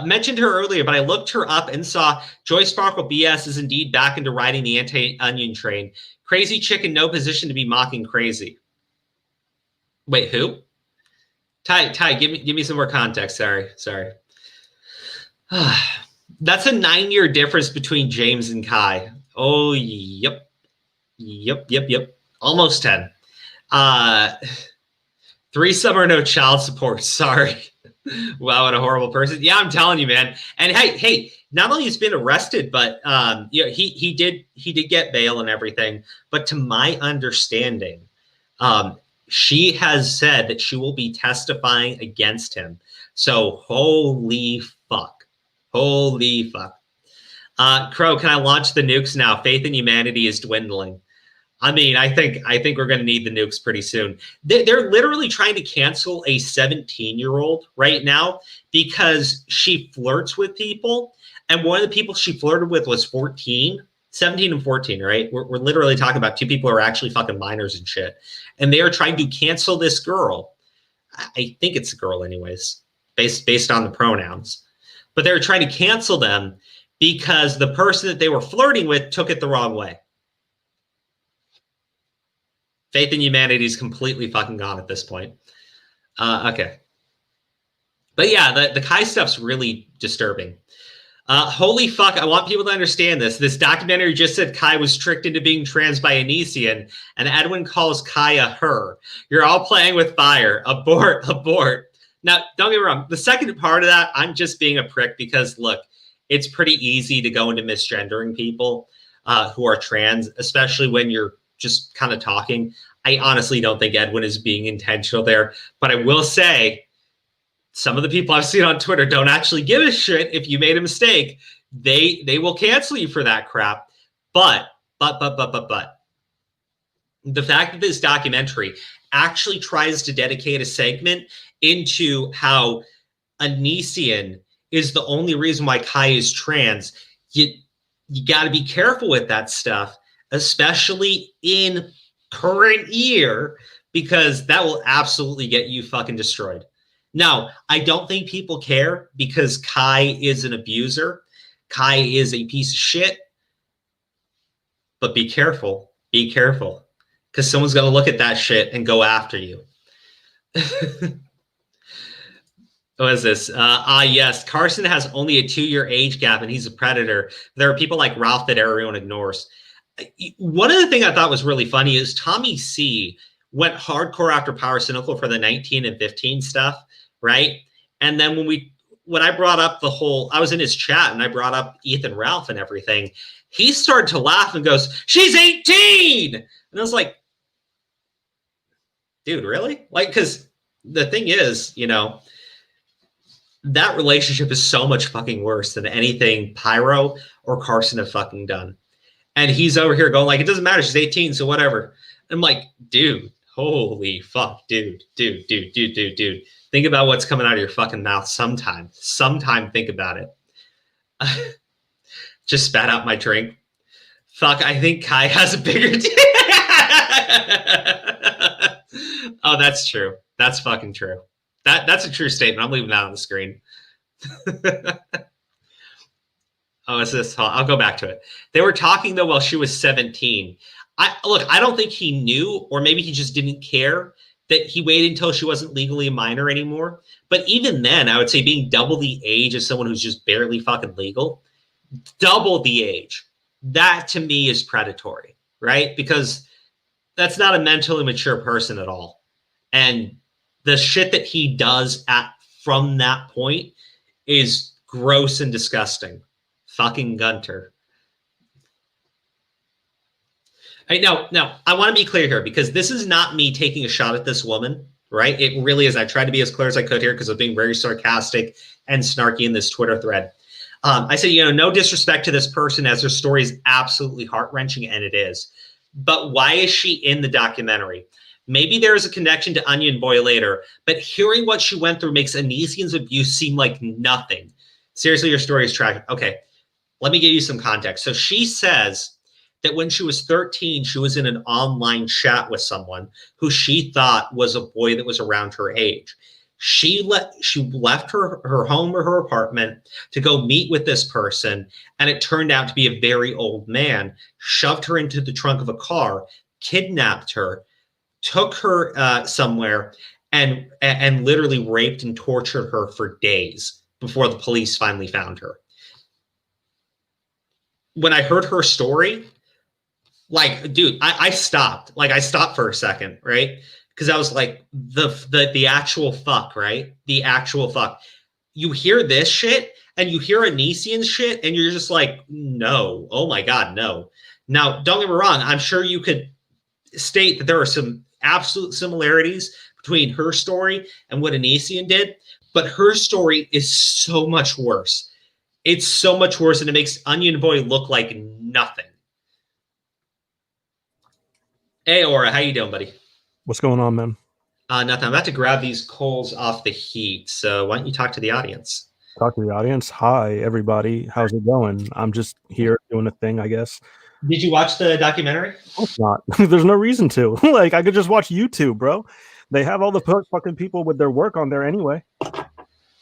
Mentioned her earlier, but I looked her up and saw Joy Sparkle BS is indeed back into riding the anti-onion train. Crazy chick in no position to be mocking crazy. Wait, who? Ty, give me some more context. Sorry. That's a 9-year difference between James and Kai. Oh, yep. Almost 10. 3 summer, no child support. Sorry. Wow, what a horrible person. Yeah, I'm telling you, man. And hey, not only has been arrested, but you know, he did get bail and everything. But to my understanding, she has said that she will be testifying against him. So holy fuck. Crow, can I launch the nukes now? Faith in humanity is dwindling. I mean, I think we're going to need the nukes pretty soon. They're literally trying to cancel a 17-year-old right now because she flirts with people. And one of the people she flirted with was 17 and 14, right? We're literally talking about 2 people who are actually fucking minors and shit. And they are trying to cancel this girl. I think it's a girl anyways, based on the pronouns. But they're trying to cancel them because the person that they were flirting with took it the wrong way. Faith in humanity is completely fucking gone at this point. Okay. But yeah, the Kai stuff's really disturbing. Holy fuck, I want people to understand this. This documentary just said Kai was tricked into being trans by Onision, and Edwin calls Kai a her. You're all playing with fire. Abort. Now, don't get me wrong. The second part of that, I'm just being a prick because, look, it's pretty easy to go into misgendering people who are trans, especially when you're just kind of talking. I honestly don't think Edwin is being intentional there. But I will say, some of the people I've seen on Twitter don't actually give a shit if you made a mistake. They will cancel you for that crap. But the fact that this documentary actually tries to dedicate a segment into how Onision is the only reason why Kai is trans, you got to be careful with that stuff, especially in current year, because that will absolutely get you fucking destroyed. Now, I don't think people care because Kai is an abuser. Kai is a piece of shit. But be careful. Be careful. Because someone's going to look at that shit and go after you. What is this? Yes, Carson has only a 2-year age gap and he's a predator. There are people like Ralph that everyone ignores. One of the things I thought was really funny is Tommy C went hardcore after Power Cynical for the 19 and 15 stuff, right? And then when I brought up the whole, I was in his chat and I brought up Ethan Ralph and everything, he started to laugh and goes, "She's 18!" And I was like, dude, really? Like, because the thing is, you know, that relationship is so much fucking worse than anything Pyro or Carson have fucking done. And he's over here going like, it doesn't matter. She's 18, so whatever. I'm like, dude, holy fuck, dude. Think about what's coming out of your fucking mouth sometime. Sometime think about it. Just spat out my drink. Fuck, I think Kai has a bigger dick. Oh, that's true. That's fucking true. That's a true statement. I'm leaving that on the screen. Oh, is this? I'll go back to it. They were talking though while she was 17. I don't think he knew, or maybe he just didn't care that he waited until she wasn't legally a minor anymore. But even then, I would say being double the age of someone who's just barely fucking legal, double the age, that to me is predatory, right? Because that's not a mentally mature person at all. And the shit that he does from that point is gross and disgusting. Fucking Gunter. All right, now, I want to be clear here because this is not me taking a shot at this woman, right? It really is. I tried to be as clear as I could here because I'm being very sarcastic and snarky in this Twitter thread. I said, no disrespect to this person as her story is absolutely heart-wrenching, and it is. But why is she in the documentary? Maybe there is a connection to Onion Boy later, but hearing what she went through makes Onision's abuse seem like nothing. Seriously, your story is tragic. Okay, let me give you some context. So she says that when she was 13, she was in an online chat with someone who she thought was a boy that was around her age. She left her home or her apartment to go meet with this person, and it turned out to be a very old man, shoved her into the trunk of a car, kidnapped her, took her somewhere, and literally raped and tortured her for days before the police finally found her. When I heard her story, like, dude, I stopped. Like, I stopped for a second, right? Because I was like, the actual fuck, right? The actual fuck. You hear this shit and you hear Onision's shit and you're just like, no. Oh my God, no. Now, don't get me wrong. I'm sure you could state that there are some absolute similarities between her story and what Onision did, but her story is so much worse. It's so much worse, and it makes Onion Boy look like nothing. Hey, Aura, how you doing, buddy? What's going on, man? Nothing. I'm about to grab these coals off the heat, so why don't you talk to the audience? Talk to the audience. Hi, everybody. How's it going? I'm just here doing a thing, I guess. Did you watch the documentary? Of course not. There's no reason to. Like, I could just watch YouTube, bro. They have all the fucking people with their work on there anyway.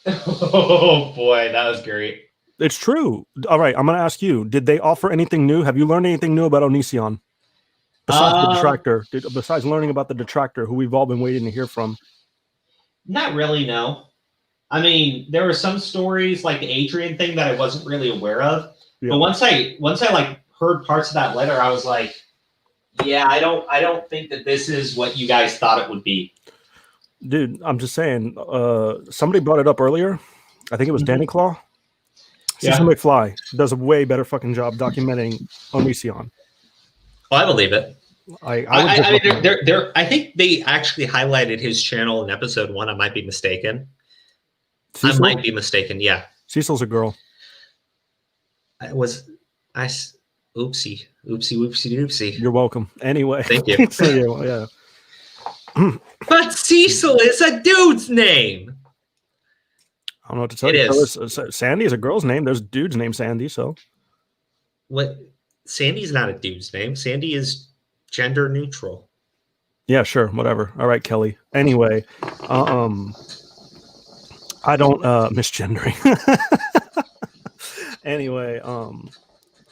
Oh, boy, that was great. It's true. All right, I'm going to ask you, did they offer anything new? Have you learned anything new about Onision? Besides the detractor, besides learning about the detractor, who we've all been waiting to hear from. Not really, no. I mean, there were some stories like the Adrian thing that I wasn't really aware of. Yeah. But once I like heard parts of that letter, I was like, yeah, I don't think that this is what you guys thought it would be. dude, I'm just saying. Somebody brought it up earlier. I think it was Danny Claw. Cecil McFly does a way better fucking job documenting Onision. Oh, I believe it. I mean, I think they actually highlighted his channel in episode 1. I might be mistaken. Cecil? I might be mistaken. Yeah. Cecil's a girl. Oopsie, oopsie. You're welcome. Anyway, thank you. So, yeah. But Cecil is a dude's name. I don't know what to tell you. Sandy is a girl's name. There's dudes named Sandy. So what? Sandy's not a dude's name. Sandy is gender neutral. Yeah, sure, whatever. All right, Kelly. Anyway, I don't misgendering. Anyway,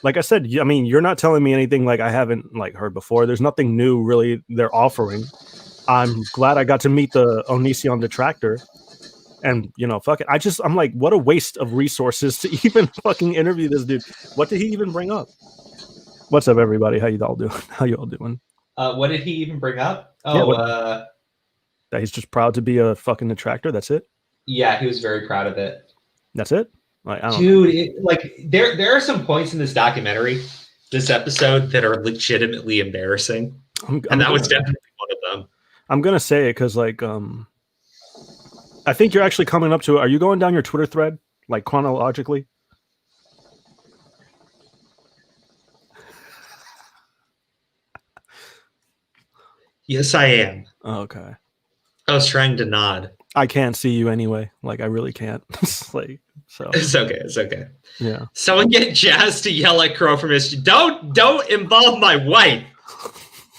like I said, I mean, you're not telling me anything like I haven't like heard before. There's nothing new really they're offering. I'm glad I got to meet the Onision detractor. And, you know, fuck it. I'm like, what a waste of resources to even fucking interview this dude. What did he even bring up? What's up, everybody? How you all doing? How you all doing? What did he even bring up? Oh, yeah, that he's just proud to be a fucking detractor. That's it? Yeah, he was very proud of it. That's it? Like, dude, there are some points in this documentary, this episode, that are legitimately embarrassing. And that was definitely one of them. I'm going to say it because, like, I think you're actually coming up to it. Are you going down your Twitter thread, like chronologically? Yes, I am. Oh, okay. I was trying to nod. I can't see you anyway. Like, I really can't. Like, so it's okay. It's okay. Yeah. Someone get Jazz to yell at Crow from his. Don't involve my wife.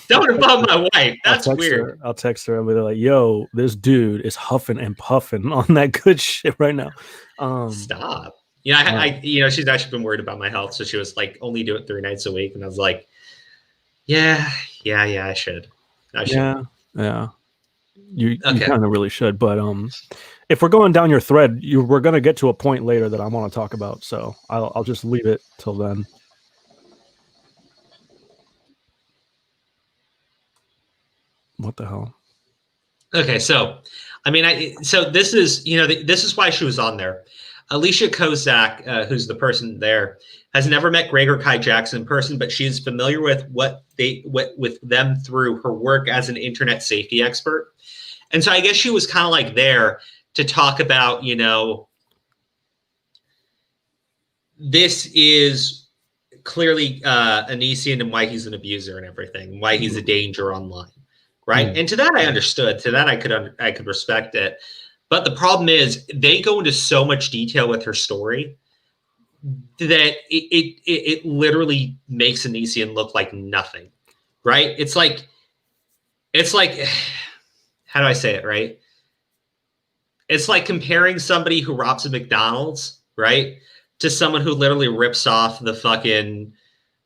Don't involve my wife. That's weird. I'll text her. I'll be like, yo, this dude is huffing and puffing on that good shit right now. Stop. You know, I she's actually been worried about my health. So she was like, only do it 3 nights a week. And I was like, yeah, I should. Yeah. You kind of really should. But if we're going down your thread, we're going to get to a point later that I want to talk about. So I'll just leave it till then. What the hell? Okay, so I mean, so this is this is why she was on there. Alicia Kozak, who's the person there, has never met Greg or Kai Jackson in person, but she's familiar with with them through her work as an internet safety expert. And so I guess she was kind of like there to talk about, this is clearly Onision and why he's an abuser and everything, why he's a danger online. Right. And to that, I understood. To that, I could respect it. But the problem is they go into so much detail with her story that it literally makes Onision look like nothing. Right. It's like, how do I say it? Right. It's like comparing somebody who robs a McDonald's, right, to someone who literally rips off the fucking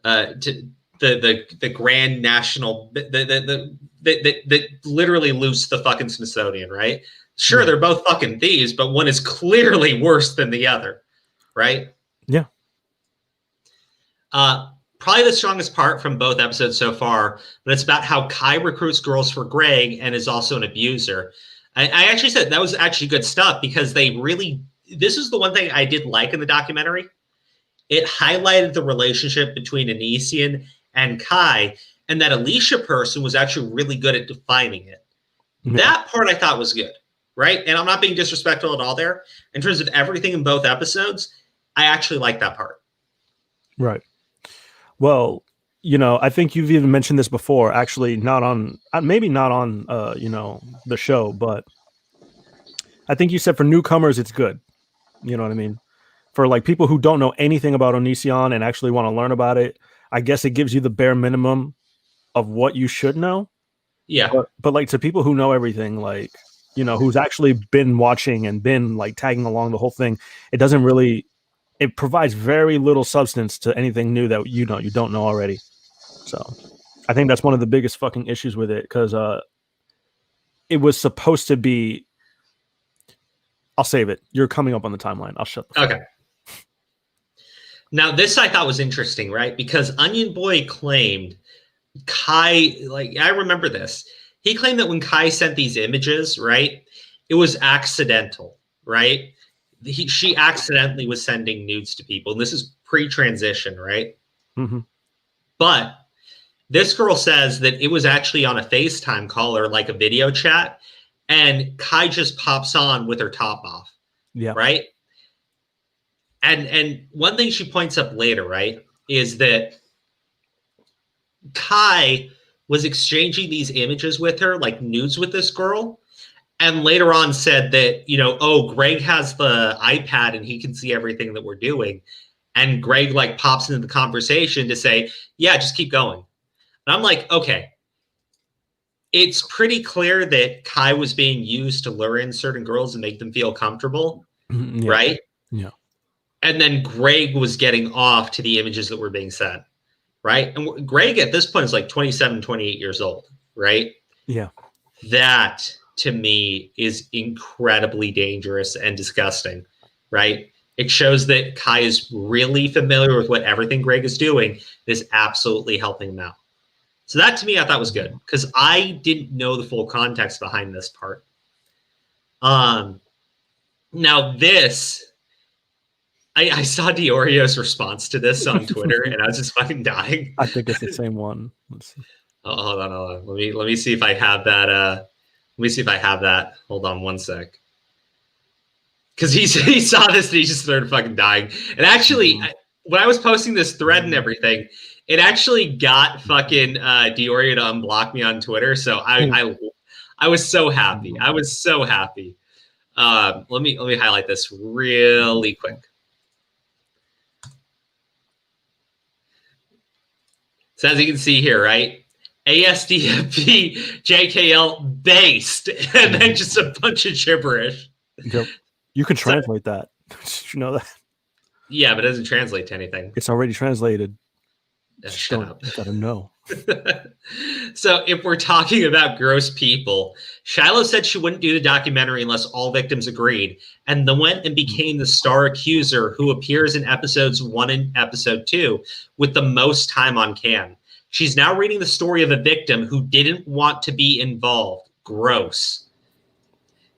the Grand National that literally loose the fucking Smithsonian, right? Sure, they're both fucking thieves, but one is clearly worse than the other, right? Yeah. Probably the strongest part from both episodes so far, but it's about how Kai recruits girls for Greg and is also an abuser. I actually said that was actually good stuff because this is the one thing I did like in the documentary. It highlighted the relationship between Onision and Kai, and that Alicia person was actually really good at defining it. Yeah. That part I thought was good, right? And I'm not being disrespectful at all there. In terms of everything in both episodes, I actually like that part. Right. Well, I think you've even mentioned this before, actually maybe not on the show, but I think you said for newcomers, it's good. You know what I mean? For like people who don't know anything about Onision and actually want to learn about it, I guess it gives you the bare minimum of what you should know. Yeah. But like to people who know everything, like, who's actually been watching and been like tagging along the whole thing, it provides very little substance to anything new that you don't know already. So I think that's one of the biggest fucking issues with it, because it was supposed to be. I'll save it. You're coming up on the timeline. I'll shut the fuck up. Now, this I thought was interesting, right? Because Onion Boy claimed Kai, like, I remember this. He claimed that when Kai sent these images, right, it was accidental, right? She accidentally was sending nudes to people, and this is pre-transition, right? Mm-hmm. But this girl says that it was actually on a FaceTime call or like a video chat, and Kai just pops on with her top off, right? And one thing she points up later, right, is that Kai was exchanging these images with her, like nudes with this girl, and later on said that, oh, Greg has the iPad and he can see everything that we're doing. And Greg like pops into the conversation to say, yeah, just keep going. And I'm like, okay, it's pretty clear that Kai was being used to lure in certain girls and make them feel comfortable, right? Yeah. And then Greg was getting off to the images that were being sent, right? And Greg at this point is like 27, 28 years old, right? Yeah. That to me is incredibly dangerous and disgusting, right? It shows that Kai is really familiar with what everything Greg is doing, is absolutely helping him out. So that to me, I thought was good because I didn't know the full context behind this part. Now this, I saw Diorio's response to this on Twitter, and I was just fucking dying. I think it's the same one. Let's see. Oh, hold on. Let me see if I have that. Let me see if I have that. Hold on one sec. Because he saw this and he just started fucking dying. And actually, when I was posting this thread and everything, it actually got fucking Diorio to unblock me on Twitter. So I was so happy. I was so happy. Let me highlight this really quick. So as you can see here, right? ASDFP JKL based, and then just a bunch of gibberish. Yep. You can translate that. Did you know that? Yeah, but it doesn't translate to anything. It's already translated. Shut up. You gotta know. So if we're talking about gross people, Shiloh said she wouldn't do the documentary unless all victims agreed, and then went and became the star accuser who appears in episodes 1 and episode 2 with the most time on cam. She's now reading the story of a victim who didn't want to be involved. Gross.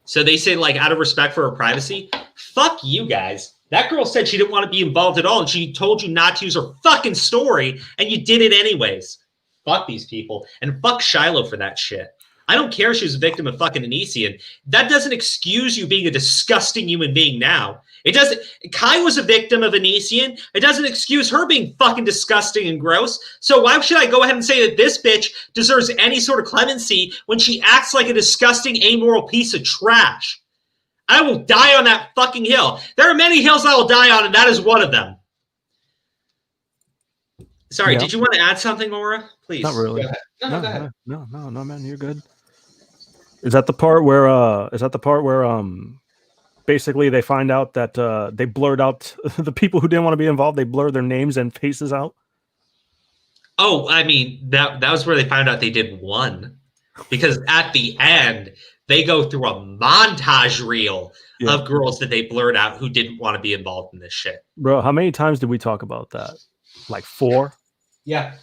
So they say, like, out of respect for her privacy, fuck you guys. That girl said she didn't want to be involved at all, and she told you not to use her fucking story, and you did it anyways. Fuck these people, and fuck Shiloh for that shit. I don't care if she was a victim of fucking Onision. That doesn't excuse you being a disgusting human being now. It doesn't. Kai was a victim of Onision. It doesn't excuse her being fucking disgusting and gross. So why should I go ahead and say that this bitch deserves any sort of clemency when she acts like a disgusting, amoral piece of trash? I will die on that fucking hill. There are many hills I will die on, and that is one of them. Sorry, did you want to add something, Laura? Please. Not really. Go ahead. No, go ahead. No, man, you're good. Is that the part where basically they find out that they blurred out the people who didn't want to be involved, they blurred their names and faces out? Oh, I mean, that was where they found out they did one. Because at the end, they go through a montage reel of girls that they blurred out who didn't want to be involved in this shit. Bro, how many times did we talk about that? Like 4? Yeah.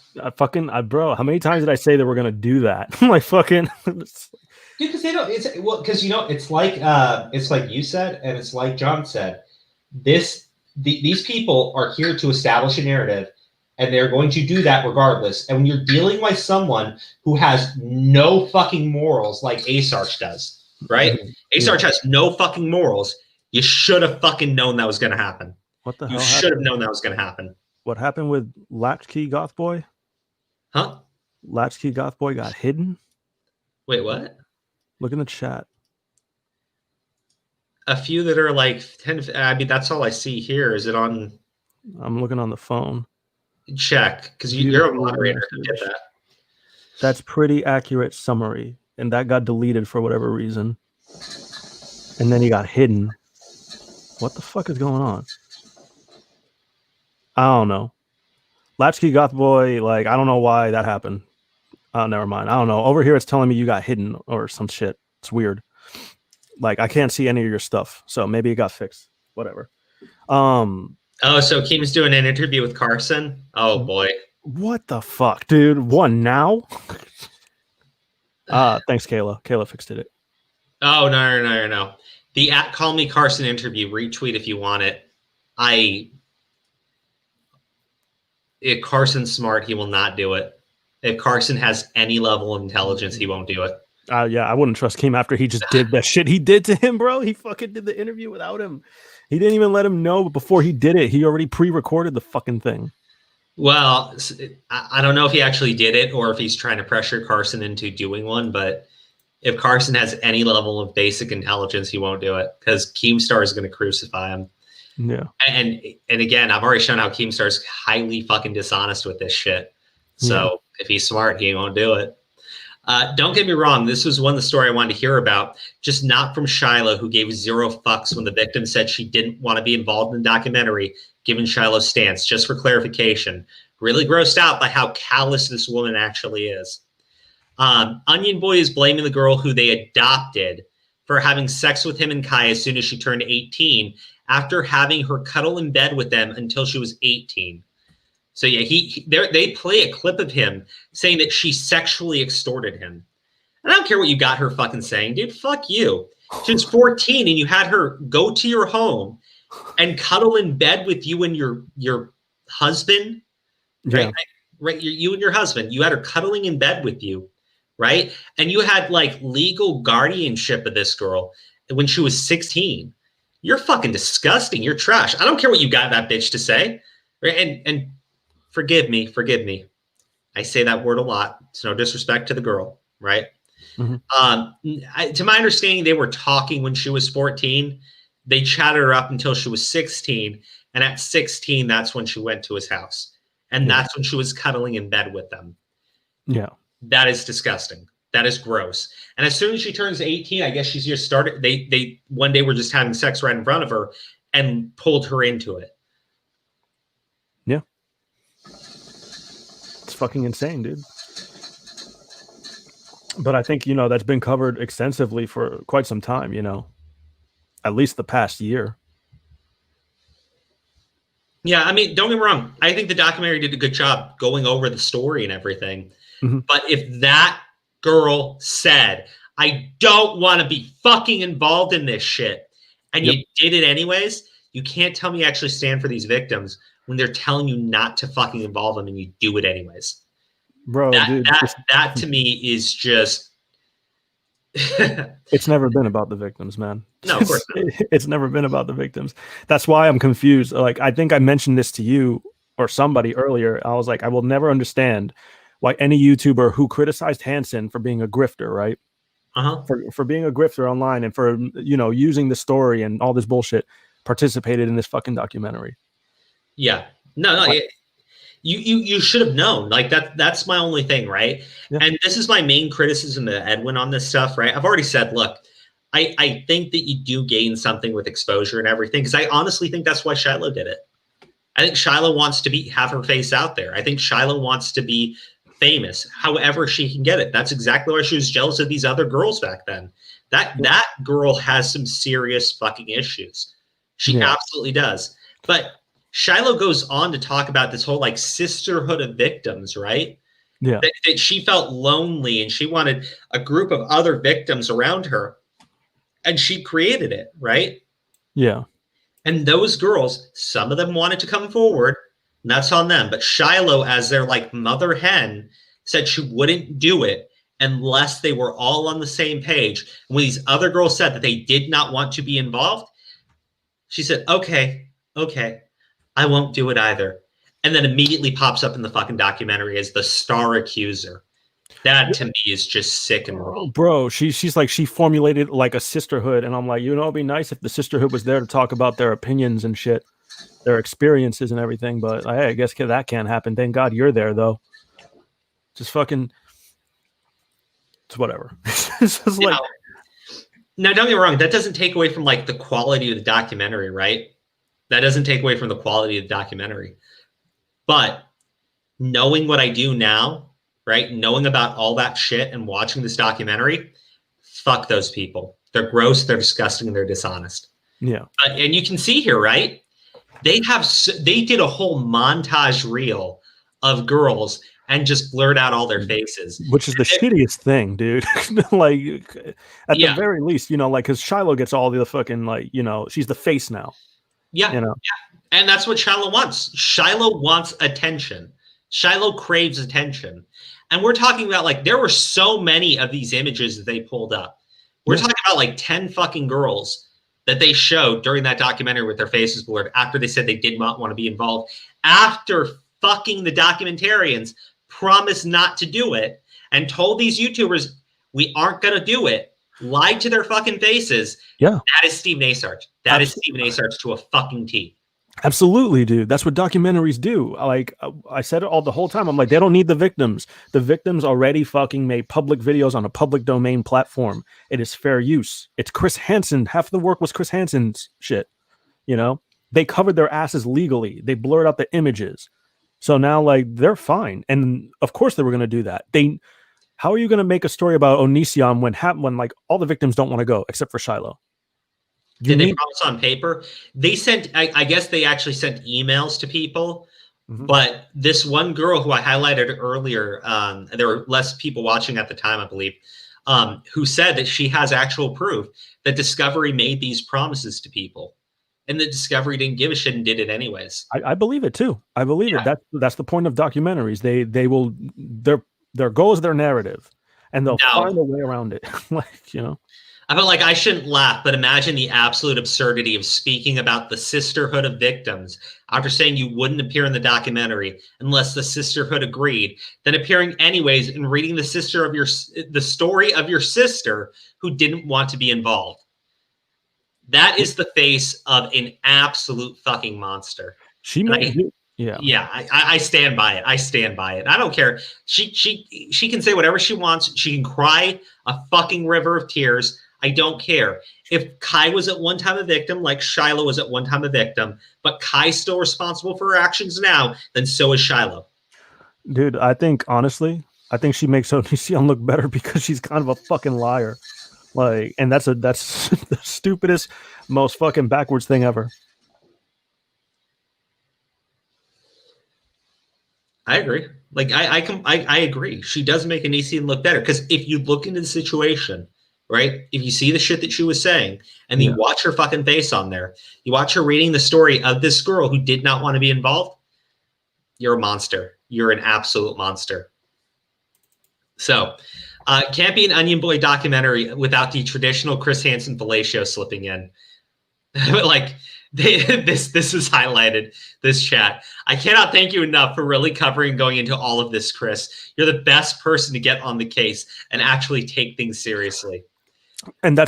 Bro, how many times did I say that we're gonna do that? Like fucking. Dude, because they don't. It's like you said, and it's like John said. These people are here to establish a narrative, and they're going to do that regardless. And when you're dealing with someone who has no fucking morals, like Asarch does, right? Asarch has no fucking morals. You should have fucking known that was going to happen. What the hell? You should have known that was going to happen. What happened with Latchkey Goth Boy? Huh? Latchkey Goth Boy got hidden? Wait, what? Look in the chat. A few that are like 10. I mean, that's all I see here. Is it on? I'm looking on the phone. Check, because you're a moderator. Get that. That's pretty accurate summary. And that got deleted for whatever reason. And then he got hidden. What the fuck is going on? I don't know. Latchkey Goth Boy, like, I don't know why that happened. Never mind. I don't know. Over here, it's telling me you got hidden or some shit. It's weird. Like, I can't see any of your stuff. So maybe it got fixed. Whatever. Oh, so Keem's doing an interview with Carson? Oh, boy. What the fuck, dude? One now? Thanks, Kayla. Kayla fixed it. Oh, no. The Call Me Carson interview, retweet if you want it. If Carson's smart, he will not do it. If Carson has any level of intelligence, he won't do it. Yeah, I wouldn't trust Kim after he just did that shit he did to him, bro. He fucking did the interview without him. He didn't even let him know, but before he did it, he already pre-recorded the fucking thing. Well, I don't know if he actually did it or if he's trying to pressure Carson into doing one, but if Carson has any level of basic intelligence, he won't do it because Keemstar is going to crucify him. Yeah. And again, I've already shown how Keemstar is highly fucking dishonest with this shit. So if he's smart, he won't do it. Don't get me wrong. This was one of the story I wanted to hear about, just not from Shiloh, who gave 0 fucks when the victim said she didn't want to be involved in the documentary, given Shiloh's stance. Just for clarification, really grossed out by how callous this woman actually is. Onion Boy is blaming the girl who they adopted for having sex with him and Kai as soon as she turned 18, after having her cuddle in bed with them until she was 18. So yeah, they play a clip of him saying that she sexually extorted him. And I don't care what you got her fucking saying, dude. Fuck you. She was 14 and you had her go to your home and cuddle in bed with you and your husband. Yeah. Right. You and your husband. You had her cuddling in bed with you, right? And you had like legal guardianship of this girl when she was 16. You're fucking disgusting. You're trash. I don't care what you got that bitch to say. Right? And forgive me. I say that word a lot. It's no disrespect to the girl, right? Mm-hmm. To my understanding, they were talking when she was 14. They chatted her up until she was 16. And at 16, that's when she went to his house. And that's when she was cuddling in bed with them. Yeah. That is disgusting. That is gross. And as soon as she turns 18, I guess she's just started. They one day were just having sex right in front of her and pulled her into it. Yeah. It's fucking insane, dude. But I think, that's been covered extensively for quite some time, at least the past year. Yeah, I mean, don't get me wrong. I think the documentary did a good job going over the story and everything. Mm-hmm. But if that girl said, I don't want to be fucking involved in this shit, and you did it anyways, you can't tell me you actually stand for these victims when they're telling you not to fucking involve them and you do it anyways. Bro, that to me is just... It's never been about the victims, man. No, of course not. It's never been about the victims. That's why I'm confused. Like, I think I mentioned this to you or somebody earlier. I was like, I will never understand why any YouTuber who criticized Hansen for being a grifter, right? For being a grifter online and for, using the story and all this bullshit, participated in this fucking documentary. Yeah. No. You should have known. Like that's my only thing, right? Yeah. And this is my main criticism to Edwin on this stuff, right? I've already said, look, I think that you do gain something with exposure and everything, because I honestly think that's why Shiloh did it. I think Shiloh wants to have her face out there. I think Shiloh wants to be famous, however she can get it. That's exactly why she was jealous of these other girls back then. That girl has some serious fucking issues. She absolutely does. But Shiloh goes on to talk about this whole like sisterhood of victims, right? Yeah. That she felt lonely and she wanted a group of other victims around her, and she created it, right? Yeah. And those girls, some of them wanted to come forward, and that's on them. But Shiloh, as their like mother hen, said she wouldn't do it unless they were all on the same page. And when these other girls said that they did not want to be involved, she said, okay, I won't do it either. And then immediately pops up in the fucking documentary as the star accuser. That to me is just sick and wrong. Bro, she's like, she formulated like a sisterhood. And I'm like, it'd be nice if the sisterhood was there to talk about their opinions and shit, their experiences and everything. But I guess that can't happen. Thank God you're there, though. Just fucking, it's whatever. It's just like. Now, don't get me wrong. That doesn't take away from like the quality of the documentary, right? That doesn't take away from the quality of the documentary. But knowing what I do now, right? Knowing about all that shit and watching this documentary, fuck those people. They're gross, they're disgusting, and they're dishonest. Yeah. And you can see here, right? They did a whole montage reel of girls and just blurred out all their faces. Which is the shittiest thing, dude. Like, at the Yeah. very least, you know, like, because Shiloh gets all the fucking, like, you know, she's the face now. Yeah. You know? Yeah. And that's what Shiloh wants. Shiloh wants attention. Shiloh craves attention. And we're talking about, like, there were so many of these images that they pulled up. We're talking about like 10 fucking girls that they showed during that documentary with their faces blurred after they said they did not want to be involved. After fucking the documentarians promised not to do it and told these YouTubers, we aren't going to do it, lied to their fucking faces. Yeah. That is Steve Nasarch. That is Steve Nasarch to a fucking T. Absolutely, dude. That's what documentaries do. Like, I said it all the whole time. I'm like, they don't need the victims. The victims already fucking made public videos on a public domain platform. It is fair use. It's Chris Hansen. Half the work was Chris Hansen's shit. You know, they covered their asses legally. They blurred out the images. So now, like, they're fine. And of course they were going to do that. How are you going to make a story about Onision when like all the victims don't want to go except for Shiloh? Did they promise on paper? They sent, I guess they actually sent emails to people, but this one girl who I highlighted earlier, there were less people watching at the time, I believe, who said that she has actual proof that Discovery made these promises to people. And the Discovery didn't give a shit and did it anyways. I believe it too. I believe it. That's the point of documentaries. They will, their goal is their narrative, and they'll find a way around it. Like, you know. I felt like I shouldn't laugh, but imagine the absolute absurdity of speaking about the sisterhood of victims after saying you wouldn't appear in the documentary unless the sisterhood agreed, then appearing anyways and reading the story of your sister who didn't want to be involved. That is the face of an absolute fucking monster. She made I stand by it. I stand by it. I don't care. She can say whatever she wants. She can cry a fucking river of tears. I don't care. If Kai was at one time a victim, like Shiloh was at one time a victim, but Kai's still responsible for her actions now, then so is Shiloh. Dude, I think, honestly, she makes Onision look better because she's kind of a fucking liar. Like, and that's the stupidest, most fucking backwards thing ever. I agree. Like, I agree. She does make Onision look better because if you look into the situation, right? If you see the shit that she was saying and you watch her fucking face on there, you watch her reading the story of this girl who did not want to be involved, you're a monster. You're an absolute monster. So, can't be an Onion Boy documentary without the traditional Chris Hansen fellatio slipping in. But like, this is highlighted, this chat. I cannot thank you enough for really covering and going into all of this, Chris. You're the best person to get on the case and actually take things seriously. And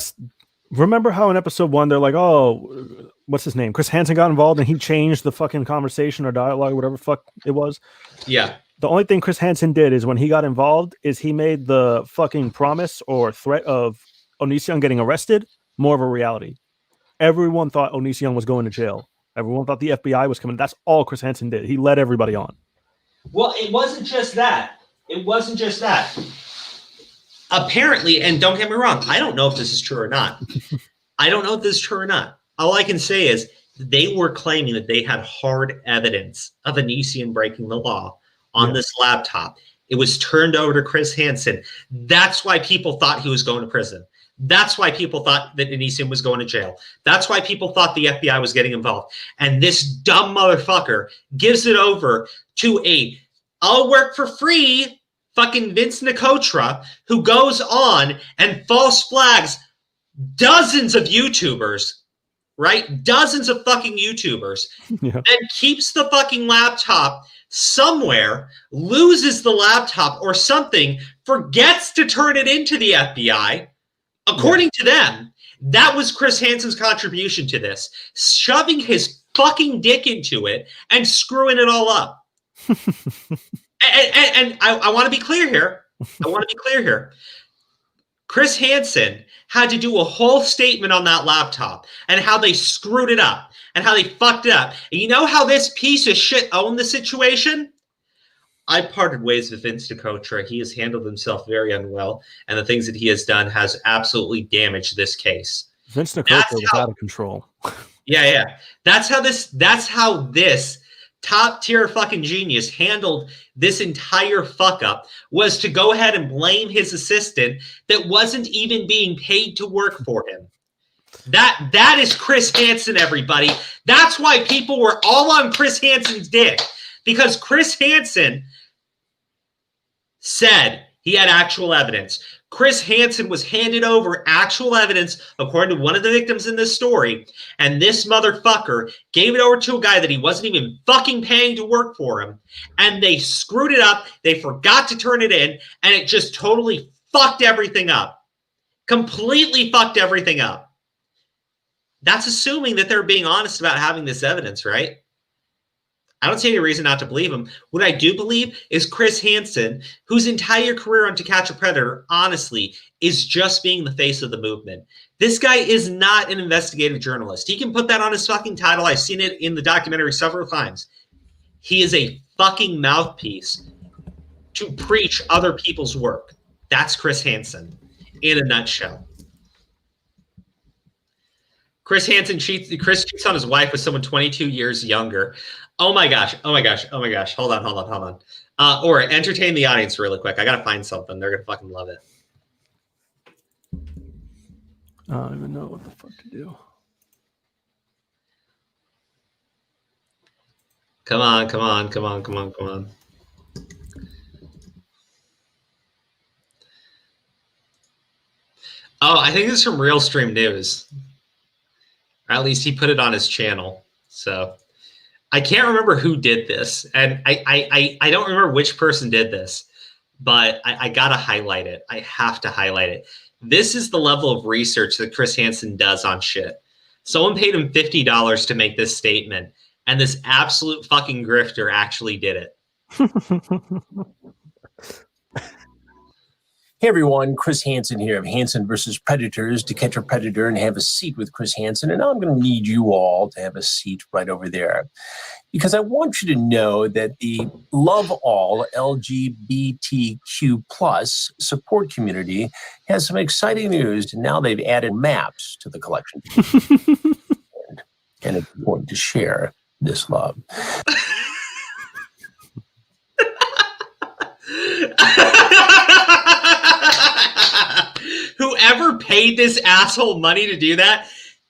remember how in episode 1 they're like, oh, what's his name? Chris Hansen got involved and he changed the fucking conversation or dialogue, whatever the fuck it was. Yeah. The only thing Chris Hansen did is when he got involved is he made the fucking promise or threat of Onision getting arrested more of a reality. Everyone thought Onision was going to jail. Everyone thought the FBI was coming. That's all Chris Hansen did. He led everybody on. Well, it wasn't just that. Apparently, and don't get me wrong, I don't know if this is true or not. All I can say is they were claiming that they had hard evidence of Onision breaking the law on this laptop. It was turned over to Chris Hansen. That's why people thought he was going to prison. That's why people thought that Onision was going to jail. That's why people thought the FBI was getting involved. And this dumb motherfucker gives it over to I'll work for free fucking Vince Nicotra, who goes on and false flags dozens of YouTubers, right? Dozens of fucking YouTubers, and keeps the fucking laptop somewhere, loses the laptop or something, forgets to turn it into the FBI. According to them, that was Chris Hansen's contribution to this, shoving his fucking dick into it and screwing it all up. And I want to be clear here. Chris Hansen had to do a whole statement on that laptop and how they screwed it up and how they fucked it up. And you know how this piece of shit owned the situation? I parted ways with Vince Nicotra. He has handled himself very unwell, and the things that he has done has absolutely damaged this case. Vince Nicotra was out of control. Yeah. That's how this top tier fucking genius handled this entire fuck up was to go ahead and blame his assistant that wasn't even being paid to work for him. That is Chris Hansen, everybody. That's why people were all on Chris Hansen's dick, because Chris Hansen said he had actual evidence. Chris Hansen was handed over actual evidence, according to one of the victims in this story, and this motherfucker gave it over to a guy that he wasn't even fucking paying to work for him, and they screwed it up. They forgot to turn it in, and it just totally fucked everything up. Completely fucked everything up. That's assuming that they're being honest about having this evidence, right? I don't see any reason not to believe him. What I do believe is Chris Hansen, whose entire career on To Catch a Predator, honestly, is just being the face of the movement. This guy is not an investigative journalist. He can put that on his fucking title. I've seen it in the documentary several times. He is a fucking mouthpiece to preach other people's work. That's Chris Hansen in a nutshell. Chris cheats on his wife with someone 22 years younger. Oh my gosh. Hold on. Or entertain the audience really quick. I got to find something. They're going to fucking love it. I don't even know what the fuck to do. Come on. Oh, I think this is from Real Stream News. Or at least he put it on his channel. So I can't remember who did this. And I don't remember which person did this, but I got to highlight it. I have to highlight it. This is the level of research that Chris Hansen does on shit. Someone paid him $50 to make this statement, and this absolute fucking grifter actually did it. Hey everyone, Chris Hansen here of Hansen versus Predators, To Catch a Predator and Have a Seat with Chris Hansen. And now I'm going to need you all to have a seat right over there, because I want you to know that the Love All LGBTQ plus support community has some exciting news. And now they've added maps to the collection. And it's important to share this love. Whoever paid this asshole money to do that,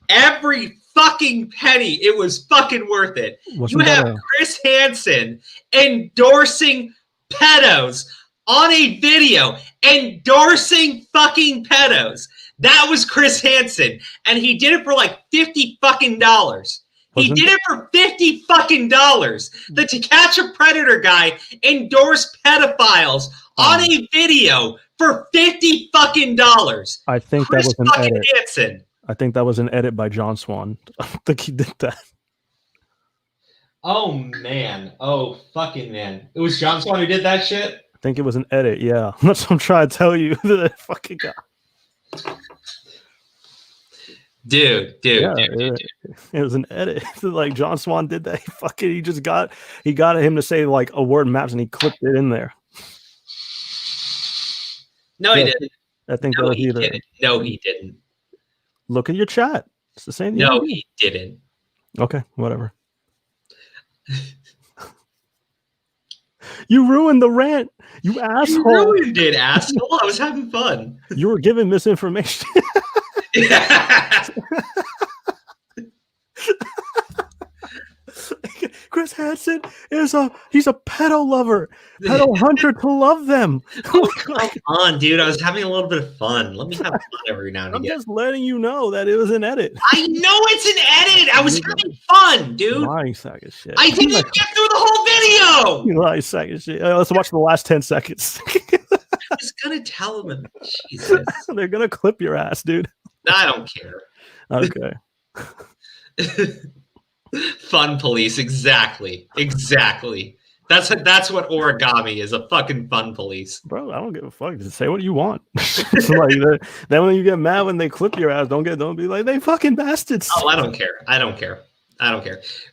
every fucking penny, it was fucking worth it. You have Chris Hansen endorsing pedos on a video, endorsing fucking pedos. That was Chris Hansen, and he did it for like $50 fucking dollars. He did it for $50 fucking dollars. The To Catch a Predator guy endorsed pedophiles on a video for $50 fucking dollars. I think Chris that was an edit. Hansen. I think that was an edit by John Swan. I think he did that. Oh man. Oh fucking man. It was John Swan who did that shit? I think it was an edit, yeah. That's what I'm trying to tell you. That fucking guy. Dude. It was an edit. Like John Swan did that. He got him to say like a word maps and he clipped it in there. No, he didn't. I think that was either. No, he didn't. Look at your chat. It's the same thing. No, he didn't. Okay, whatever. You ruined the rant. You asshole. You ruined it, asshole. I was having fun. You were giving misinformation. Chris Hansen he's a pedo lover, pedo hunter to love them. Oh, come on, dude. I was having a little bit of fun. Let me have fun every now and again. I'm just letting you know that it was an edit. I know it's an edit. I was having fun, dude. Lying sack of shit. I didn't get through the whole video. You lying sack of shit. Let's watch the last 10 seconds. I was gonna tell them. Jesus. They're gonna clip your ass, dude. I don't care. Okay. Fun police, exactly. That's what origami is, a fucking fun police. Bro, I don't give a fuck. Just say what you want. It's like then when you get mad when they clip your ass, don't be like, they fucking bastards. Oh, I don't care.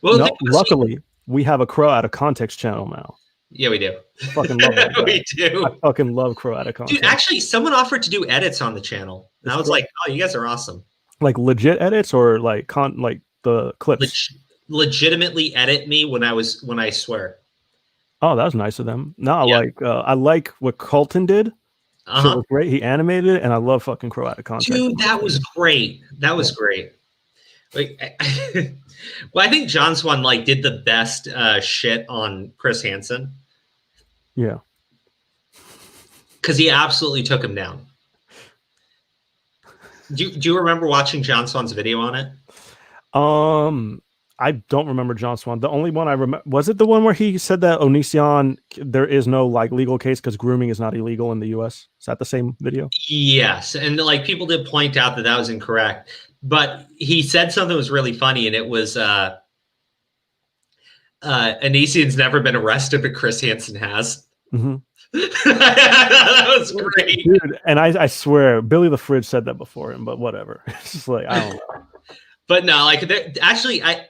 Well, no, luckily we have a Crow Out of Context channel now. Yeah, we do. I fucking love that guy. We do. I fucking love Crow Out of Context. Dude, actually, someone offered to do edits on the channel. And I was like, oh, you guys are awesome. Like legit edits or like the clips? legitimately edit me when I swear. Oh, that was nice of them. No, Yeah. I like what Colton did. Shit Uh-huh. was great. He animated it, and I love fucking Crow Out of Context. Dude, that was great. That was great. Like, well, I think John Swan like did the best shit on Chris Hansen. Yeah. Because he absolutely took him down. Do you remember watching John Swan's video on it? I don't remember John Swan. The only one I remember, was it the one where he said that Onision, there is no like legal case because grooming is not illegal in the US? Is that the same video? Yes. And like people did point out that that was incorrect. But he said something that was really funny, and it was Anisian's never been arrested, but Chris Hansen has. Mm-hmm. That was great. Dude, and I swear, Billy the Fridge said that before him, but whatever. It's just like, I don't know. But no, like actually, I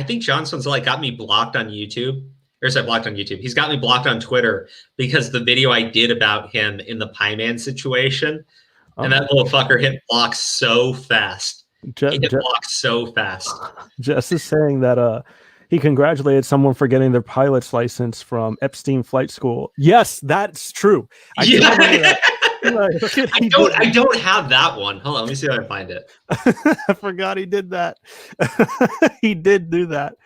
think Johnson's like got me blocked on YouTube. Or said blocked on YouTube. He's got me blocked on Twitter because the video I did about him in the Pie Man situation. And that little fucker hit block so fast. He hit block so fast. Jess is saying that he congratulated someone for getting their pilot's license from Epstein Flight School. Yes, that's true. I don't have that one. Hold on, let me see if I can find it. I forgot he did that. He did do that.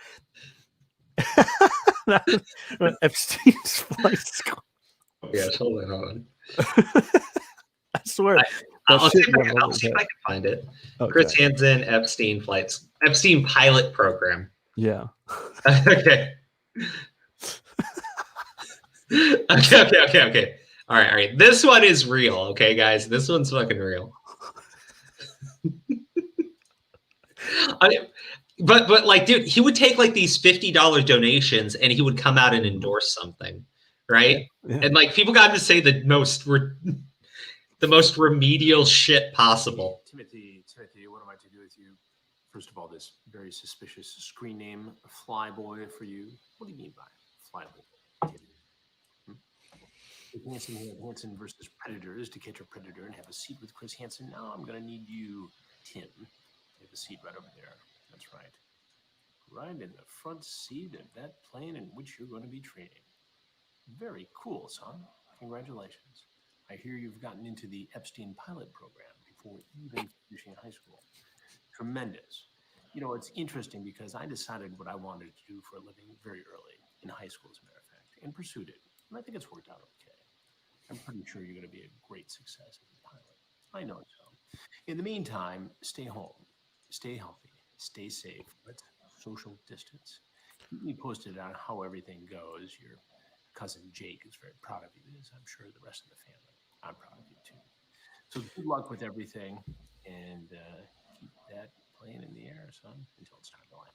Epstein's Flight School. Yes, hold on. I swear. I'll see if I can find it. Okay. Chris Hansen, Epstein pilot program. Yeah. Okay. Okay. All right. This one is real, okay, guys? This one's fucking real. But like, dude, he would take like these $50 donations and he would come out and endorse something, right? Yeah. And like people got to say the most remedial shit possible. Timothy, what am I to do with you? First of all, this very suspicious screen name, Flyboy, for you. What do you mean by Flyboy? Hansen versus Predators to catch a predator and have a seat with Chris Hansen. Now I'm going to need you, Tim, to have a seat right over there. That's right. Right in the front seat of that plane in which you're going to be training. Very cool, son. Congratulations. I hear you've gotten into the Epstein pilot program before even finishing high school. Tremendous. You know, it's interesting because I decided what I wanted to do for a living very early in high school, as a matter of fact, and pursued it. And I think it's worked out okay. I'm pretty sure you're going to be a great success as a pilot. I know so. In the meantime, stay home, stay healthy, stay safe, but social distance. Keep me posted on how everything goes. Your cousin Jake is very proud of you, as I'm sure the rest of the family. I'm proud of you too. So good luck with everything, and keep that plane in the air, son, until it's time to land.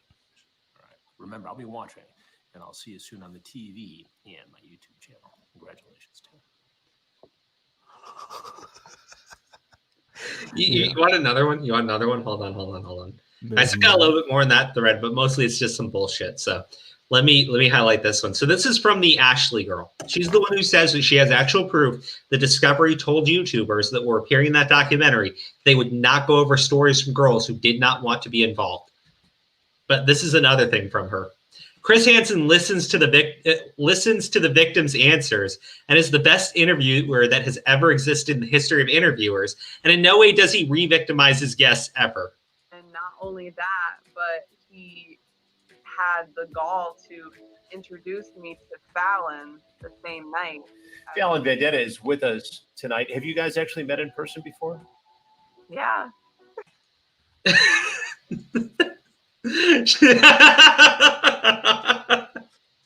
All right. Remember, I'll be watching, and I'll see you soon on the TV and my YouTube channel. Congratulations, Tim. You want another one? You want another one? Hold on. I still got a little bit more in that thread, but mostly it's just some bullshit. So let me highlight this one. So this is from the Ashley girl. She's the one who says that she has actual proof that Discovery told YouTubers that were appearing in that documentary they would not go over stories from girls who did not want to be involved. But this is another thing from her. Chris Hansen listens to the victim's answers and is the best interviewer that has ever existed in the history of interviewers. And in no way does he re-victimize his guests ever. And not only that, but he had the gall to introduce me to Fallon the same night. Fallon Vendetta is with us tonight. Have you guys actually met in person before? Yeah.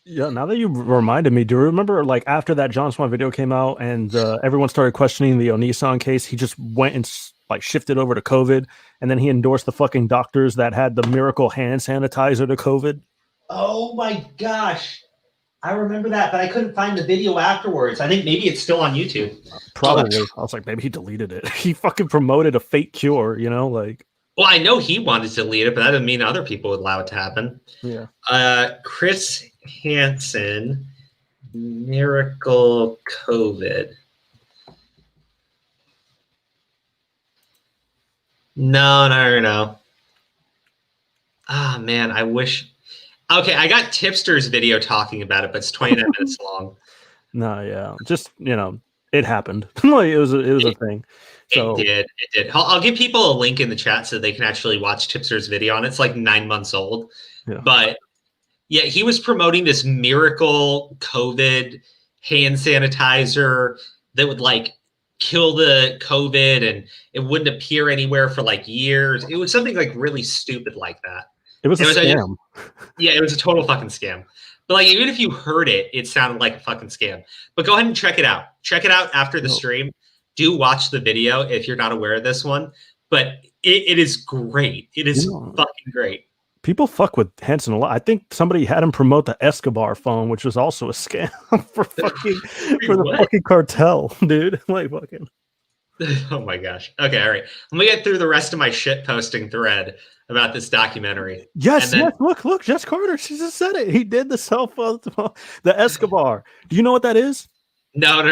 Yeah, now that you reminded me, do you remember like after that John Swan video came out and everyone started questioning the Onision case, he just went and like shifted over to COVID, and then he endorsed the fucking doctors that had the miracle hand sanitizer to COVID? Oh my gosh. I remember that, but I couldn't find the video afterwards. I think maybe it's still on YouTube. Probably. I was like, maybe he deleted it. He fucking promoted a fake cure, you know, like. Well, I know he wanted to delete it, but that doesn't mean other people would allow it to happen. Yeah. Chris Hansen, miracle COVID. No. Ah, man, I wish Okay, I got Tipster's video talking about it, but it's 29 minutes long. No, yeah, just it happened. Like it was a thing. So It did. I'll give people a link in the chat so they can actually watch Tipster's video, and it's like 9 months old. Yeah. But yeah, he was promoting this miracle COVID hand sanitizer that would like kill the COVID and it wouldn't appear anywhere for like years. It was something like really stupid like that. it was a scam. Yeah, it was a total fucking scam. But like, even if you heard it, it sounded like a fucking scam. But go ahead and check it out. Check it out after the stream. Do watch the video if you're not aware of this one. But it is great. It is fucking great. People fuck with Hanson a lot. I think somebody had him promote the Escobar phone, which was also a scam for the fucking cartel, dude. Like fucking. Oh my gosh. Okay, all right. Let me get through the rest of my shit posting thread about this documentary. Yes. Look, Jess Carter. She just said it. He did the cell phone, the Escobar. Do you know what that is? No.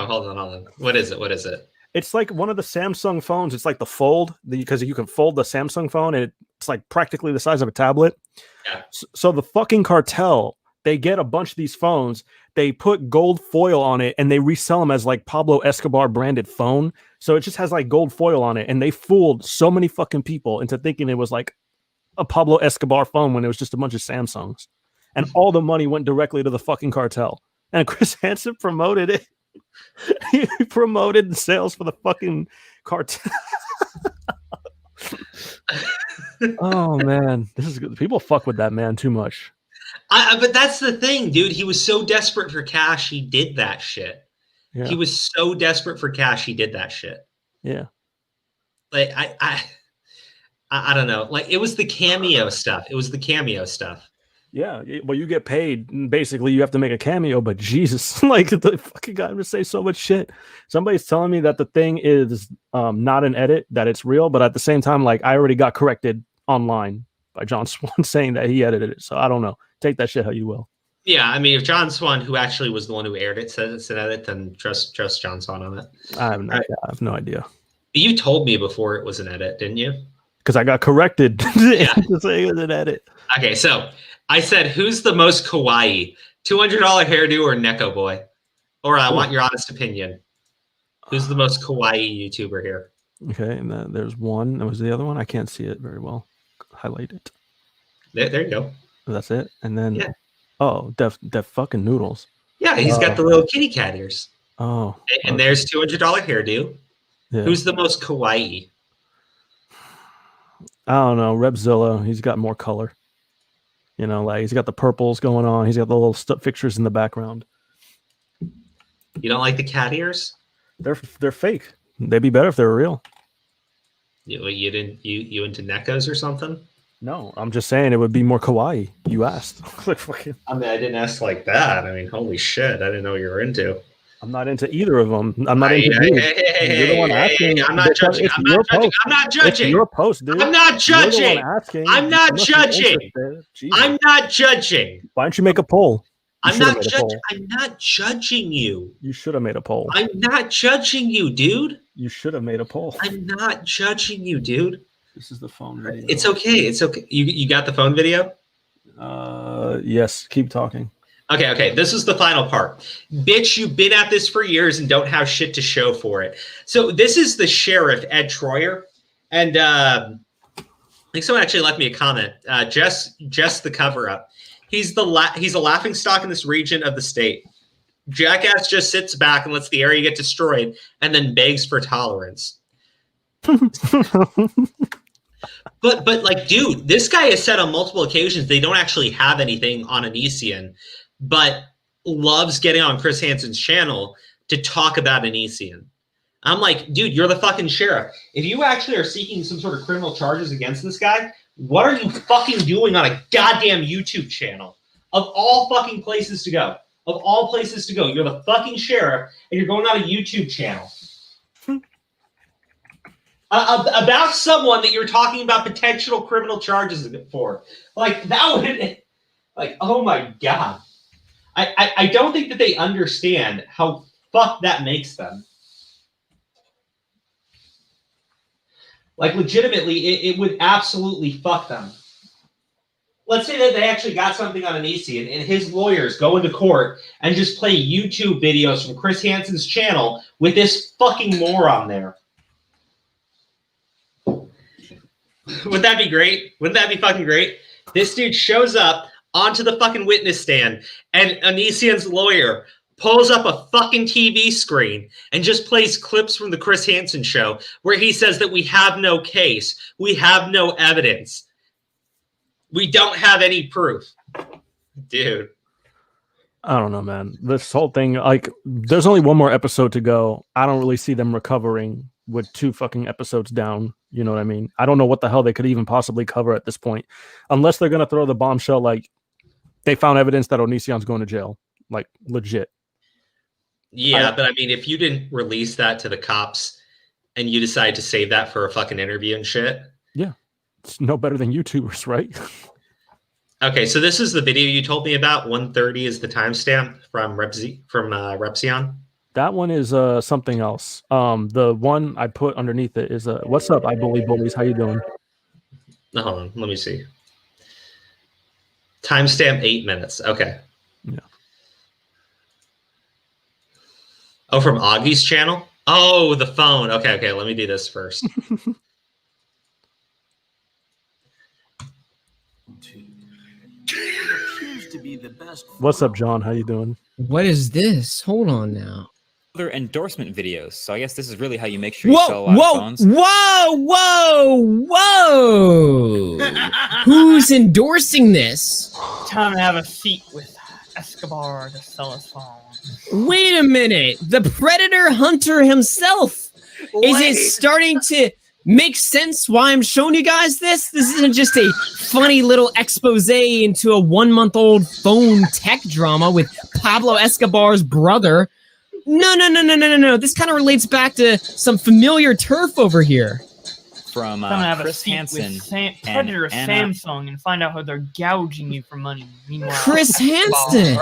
Hold on. What is it? It's like one of the Samsung phones. It's like the fold, because you can fold the Samsung phone, and it's like practically the size of a tablet. Yeah. So the fucking cartel, they get a bunch of these phones, they put gold foil on it, and they resell them as like Pablo Escobar branded phone. So it just has like gold foil on it, and they fooled so many fucking people into thinking it was like a Pablo Escobar phone when it was just a bunch of Samsungs. And all the money went directly to the fucking cartel. And Chris Hansen promoted it. He promoted the sales for the fucking cartel. Oh man, this is good. People fuck with that man too much. But that's the thing, dude. He was so desperate for cash, he did that shit. Yeah. He was so desperate for cash, he did that shit. Yeah. Like I don't know. Like it was the cameo stuff. Yeah. Well, you get paid. And basically, you have to make a cameo. But Jesus, like the fucking guy would say so much shit. Somebody's telling me that the thing is not an edit, that it's real. But at the same time, like I already got corrected online by John Swan saying that he edited it. So I don't know. Take that shit how you will. Yeah, I mean, if John Swan, who actually was the one who aired it, says it's an edit, then trust John Swan on it. I have no idea. You told me before it was an edit, didn't you? Because I got corrected to say it was an edit. Okay, so I said, who's the most kawaii? $200 hairdo or Neko Boy? Or I want your honest opinion. Who's the most kawaii YouTuber here? Okay, and there's one. That was the other one. I can't see it very well. Highlight it. There you go. That's it. And then, Def fucking Noodles. Yeah, he's got the little kitty cat ears. Oh. And there's $200 hairdo. Yeah. Who's the most kawaii? I don't know. Repzilla. He's got more color. You know, like he's got the purples going on. He's got the little fixtures in the background. You don't like the cat ears? They're fake. They'd be better if they were real. You into Nekos or something? No, I'm just saying it would be more kawaii. You asked. I mean, I didn't ask like that. I mean, holy shit, I didn't know you were into. I'm not into either of them. I'm not into You're the one asking. I'm not judging. I'm not judging. It's your post, dude. I'm not judging. I'm not judging. I'm not judging. Why don't you make a poll? I'm not judging. I'm not judging you. You should have made a poll. I'm not judging you, dude. You should have made a poll. I'm not judging you, dude. This is the phone video. It's okay. It's okay. You got the phone video? Yes. Keep talking. Okay. This is the final part. Bitch, you've been at this for years and don't have shit to show for it. So this is the sheriff, Ed Troyer. And I think someone actually left me a comment. Jess the cover-up. He's a laughing stock in this region of the state. Jackass just sits back and lets the area get destroyed and then begs for tolerance. But like, dude, this guy has said on multiple occasions they don't actually have anything on Onision, but loves getting on Chris Hansen's channel to talk about Onision. I'm like, dude, you're the fucking sheriff. If you actually are seeking some sort of criminal charges against this guy, what are you fucking doing on a goddamn YouTube channel? Of all fucking places to go. Of all places to go. You're the fucking sheriff, and you're going on a YouTube channel. About someone that you're talking about potential criminal charges for. Like, that would... Like, oh my God. I don't think that they understand how fucked that makes them. Like, legitimately, it would absolutely fuck them. let's say that they actually got something on Onision, and his lawyers go into court and just play YouTube videos from Chris Hansen's channel with this fucking moron there. Would that be great? Wouldn't that be fucking great? This dude shows up onto the fucking witness stand, and Onision's lawyer pulls up a fucking TV screen and just plays clips from the Chris Hansen show where he says that we have no case, we have no evidence, we don't have any proof. Dude. I don't know, man. This whole thing, like, there's only one more episode to go. I don't really see them recovering with 2 fucking episodes down. You know what I mean? I don't know what the hell they could even possibly cover at this point. Unless they're going to throw the bombshell, like, they found evidence that Onision's going to jail. Like, legit. Yeah, but I mean, if you didn't release that to the cops and you decide to save that for a fucking interview and shit. Yeah. It's no better than YouTubers, right? Okay, so this is the video you told me about. 1:30 is the timestamp from Repsion. That one is something else. The one I put underneath it is what's up, I bully bullies? How you doing? Hold on, let me see. Timestamp 8 minutes. Okay. Yeah. Oh, from Augie's channel? Oh, the phone. Okay, let me do this first. What's up, John? How you doing? What is this? Hold on now. Other endorsement videos. So I guess this is really how you make sure you sell a lot of phones. Whoa! Who's endorsing this? Time to have a seat with Escobar to sell us phones. Wait a minute. The Predator Hunter himself. Is it starting to make sense why I'm showing you guys this? This isn't just a funny little expose into a 1-month-old phone tech drama with Pablo Escobar's brother. No. This kind of relates back to some familiar turf over here. From Chris Hansen with Predator Samsung and find out how they're gouging you for money. Meanwhile, Chris Hansen.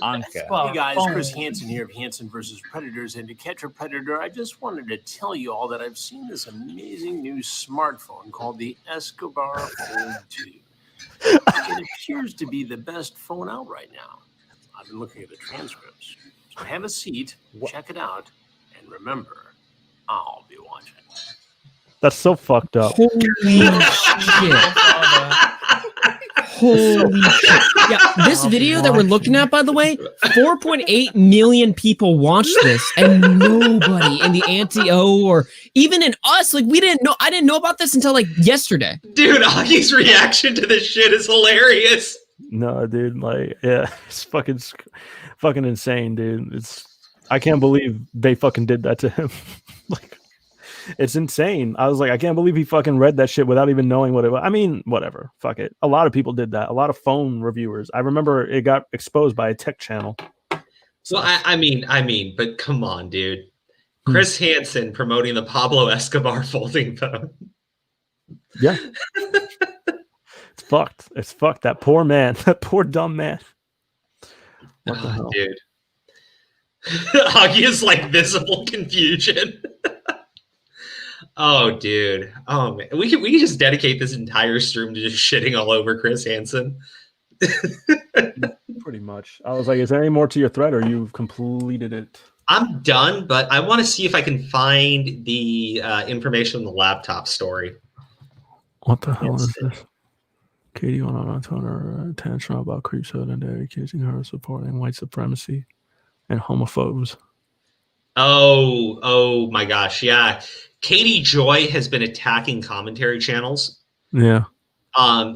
Hey guys, Chris Hansen here of Hansen versus Predators, and to catch a predator, I just wanted to tell you all that I've seen this amazing new smartphone called the Escobar Fold 2. It appears to be the best phone out right now. I've been looking at the transcripts. So have a seat, check it out, and remember, I'll be watching. That's so fucked up. Holy shit. Holy shit. Yeah, this video that we're looking at, by the way, 4.8 million people watched this, and nobody in the anti-O or even in us, like, we didn't know. I didn't know about this until like yesterday. Dude, Augie's reaction to this shit is hilarious. No, dude, like, yeah, it's fucking insane, dude. I can't believe they fucking did that to him. Like, it's insane. I was like, I can't believe he fucking read that shit without even knowing what it was. I mean, whatever. Fuck it. A lot of people did that. A lot of phone reviewers. I remember it got exposed by a tech channel. So. Well, I mean, but come on, dude. Chris Hansen promoting the Pablo Escobar folding phone. Yeah. It's fucked. It's fucked. That poor man. That poor dumb man. What the hell? Dude. Augie is like visible confusion. Oh, dude. Oh, man. We can just dedicate this entire stream to just shitting all over Chris Hansen. Pretty much. I was like, is there any more to your thread, or you've completed it? I'm done, but I want to see if I can find the information on the laptop story. What the hell is this? Katie went on her tantrum about creepshow and they're accusing her of supporting white supremacy and homophobes. Oh my gosh, yeah. Katie Joy has been attacking commentary channels. Yeah.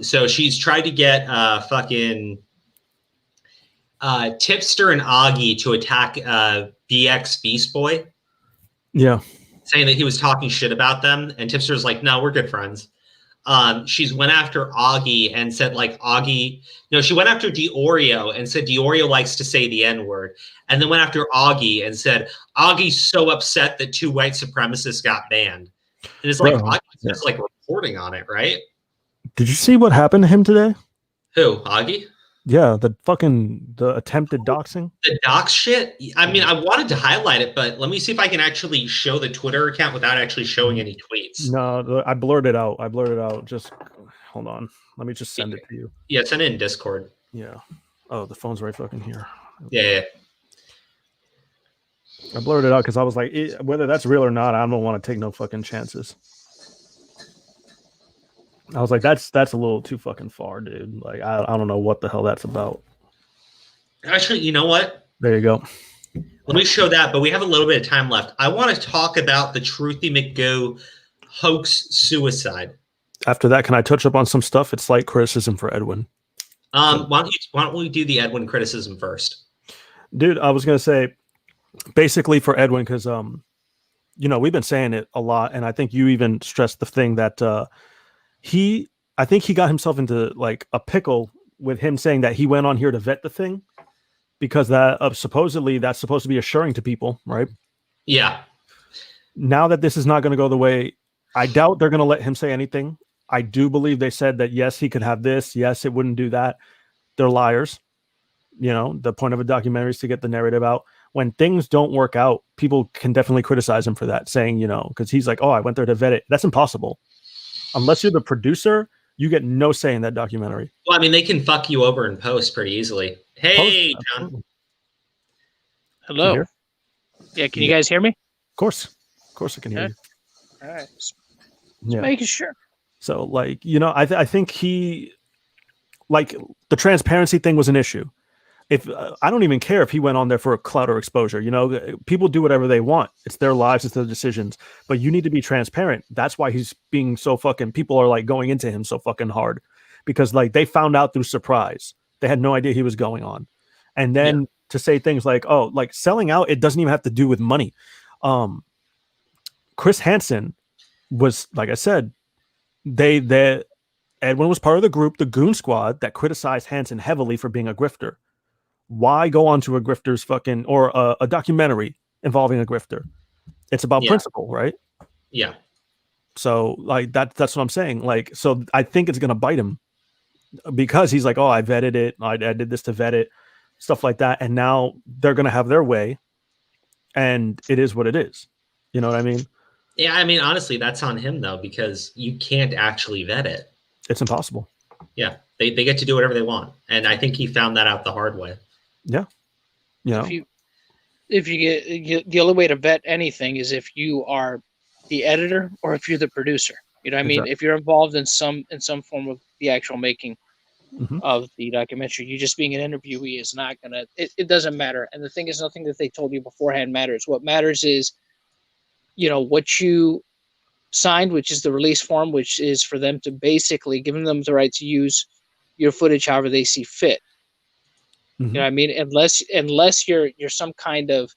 So she's tried to get fucking Tipster and Augie to attack BX Beast Boy. Yeah. Saying that he was talking shit about them, and Tipster's like, no, we're good friends. She's went after Augie and said, like, Augie, no, she went after Diorio and said Diorio likes to say the N-word, and then went after Augie and said Augie's so upset that 2 white supremacists got banned. And it's like, Augie's just like reporting on it, right? Did you see what happened to him today? Who, Augie? Yeah, the attempted doxing. The dox shit? I mean, I wanted to highlight it, but let me see if I can actually show the Twitter account without actually showing any tweets. No, I blurred it out. Just Hold on. Let me just send it to you. Yeah, send it in Discord. Yeah. Oh, the phone's right fucking here. Yeah. I blurred it out because I was like, whether that's real or not, I don't want to take no fucking chances. I was like, that's a little too fucking far, dude. Like, I don't know what the hell that's about. Actually, you know what? There you go. Let me show that, but we have a little bit of time left. I want to talk about the Truthy McGoo hoax suicide. After that, can I touch up on some stuff? It's slight criticism for Edwin. Why don't we do the Edwin criticism first? Dude, I was gonna say, basically for Edwin, because we've been saying it a lot, and I think you even stressed the thing that I think he got himself into like a pickle with him saying that he went on here to vet the thing, because that supposedly that's supposed to be assuring to people, right? Yeah. Now that this is not going to go the way, I doubt they're going to let him say anything. I do believe they said that, yes, he could have this. Yes, it wouldn't do that. They're liars. The point of a documentary is to get the narrative out. When things don't work out, people can definitely criticize him for that, saying, because he's like, oh, I went there to vet it. That's impossible. Unless you're the producer, you get no say in that documentary. Well, I mean, they can fuck you over in post pretty easily. Hey, John. Hello. Yeah, can you guys hear me? Of course I can hear you. All right. Just Yeah. making sure. So, like, I think he, like, the transparency thing was an issue. If I don't even care if he went on there for a clout or exposure. People do whatever they want. It's their lives, it's their decisions. But you need to be transparent. That's why he's being so fucking. People are like going into him so fucking hard, because like they found out through surprise. They had no idea he was going on, and then to say things like, "Oh, like selling out," it doesn't even have to do with money. Chris Hansen was, like I said, Edwin was part of the group, the Goon Squad, that criticized Hansen heavily for being a grifter. Why go on to a grifter's fucking, or a documentary involving a grifter? It's about principle, right? Yeah. So like that's what I'm saying. Like, so I think it's gonna bite him, because he's like, oh, I vetted it. I did this to vet it, stuff like that. And now they're gonna have their way, and it is what it is. You know what I mean? Yeah, I mean, honestly, that's on him though, because you can't actually vet it. It's impossible. Yeah, they get to do whatever they want, and I think he found that out the hard way. Yeah, If you get the only way to vet anything is if you are the editor or if you're the producer. You know what I mean? Exactly. If you're involved in some form of the actual making Mhm. of the documentary, you just being an interviewee is not gonna. It doesn't matter. And the thing is, nothing that they told you beforehand matters. What matters is, what you signed, which is the release form, which is for them to basically giving them the right to use your footage however they see fit. Mhm. You know what I mean? Unless you're some kind of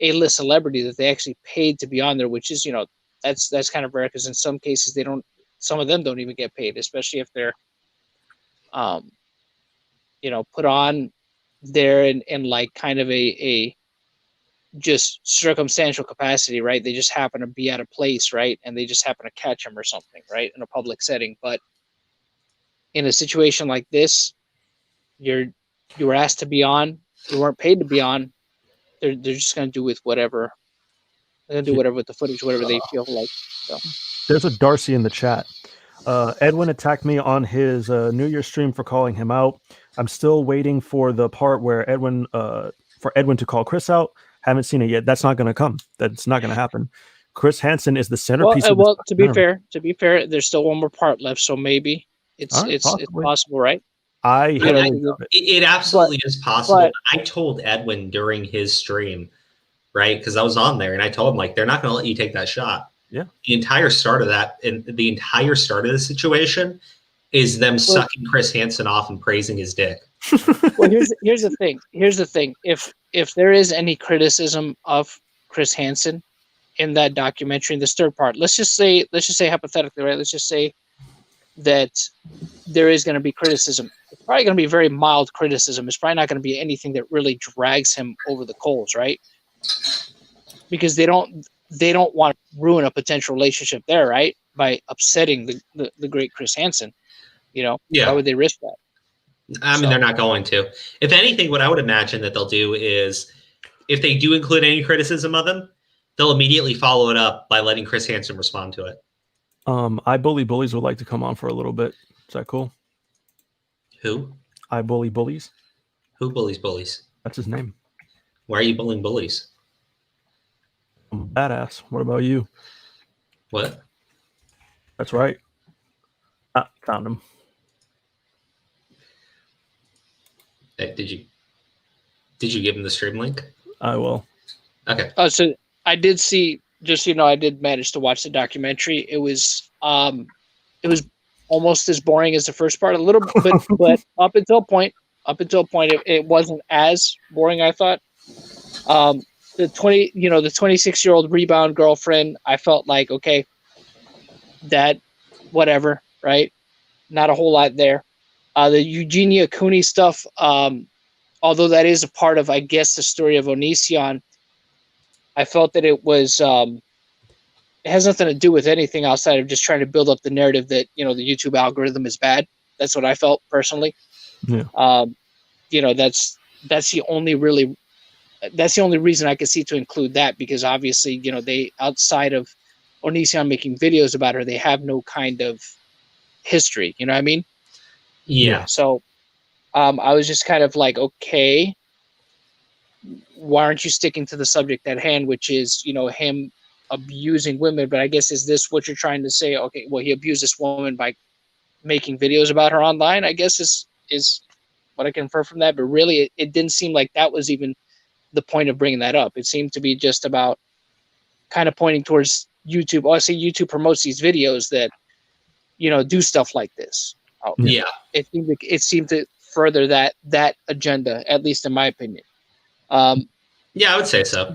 A-list celebrity that they actually paid to be on there, which is, that's kind of rare, because in some cases some of them don't even get paid, especially if they're put on there in like kind of a just circumstantial capacity, right? They just happen to be at a place, right? And they just happen to catch them or something, right? In a public setting. But in a situation like this, you were asked to be on, you weren't paid to be on. They're just going to do with whatever. They're going to do whatever with the footage, whatever they feel like. So. There's a Darcy in the chat. Edwin attacked me on his New Year's stream for calling him out. I'm still waiting for the part where Edwin to call Chris out. Haven't seen it yet. That's not going to come. That's not going to happen. Chris Hansen is the centerpiece. Well, to be fair, there's still one more part left, so maybe it's possible, right? It absolutely is possible. But I told Edwin during his stream, right? Because I was on there, and I told him, like, they're not going to let you take that shot. Yeah. The entire start of that, and the entire start of the situation, is them sucking Chris Hansen off and praising his dick. Well, here's the thing. Here's the thing. If there is any criticism of Chris Hansen in that documentary, in this third part, let's just say hypothetically, right? Let's just say that there is going to be criticism. It's probably going to be very mild criticism. It's probably not going to be anything that really drags him over the coals, right? Because they don't want to ruin a potential relationship there, right? By upsetting the great Chris Hansen, Why would they risk that? I mean, they're not going to. If anything, what I would imagine that they'll do is, if they do include any criticism of him, they'll immediately follow it up by letting Chris Hansen respond to it. I Bully Bullies would like to come on for a little bit. Is that cool? Who? I Bully Bullies. Who bullies bullies? That's his name. Why are you bullying bullies? I'm a badass. What about you? What? That's right. Ah, found him. Did you give him the stream link? I will. Okay. Oh, so I did see. Just so you know, I did manage to watch the documentary. It was almost as boring as the first part, a little bit, but up until a point, it wasn't as boring. I thought. The 26-year-old rebound girlfriend, I felt like, okay, that whatever, right? Not a whole lot there. The Eugenia Cooney stuff, although that is a part of, I guess, the story of Onision, I felt that it was it has nothing to do with anything outside of just trying to build up the narrative that, the YouTube algorithm is bad. That's what I felt personally. Yeah. That's the only reason I could see to include that, because obviously, they, outside of Onision making videos about her, they have no kind of history. You know what I mean? Yeah. So I was just kind of like, okay, why aren't you sticking to the subject at hand, which is, him abusing women? But I guess, is this what you're trying to say? Okay, well, he abused this woman by making videos about her online, I guess is what I can infer from that. But really, it didn't seem like that was even the point of bringing that up. It seemed to be just about kind of pointing towards YouTube. Oh, I see YouTube promotes these videos that, do stuff like this. Yeah. It seemed to further that agenda, at least in my opinion. Yeah, I would say so.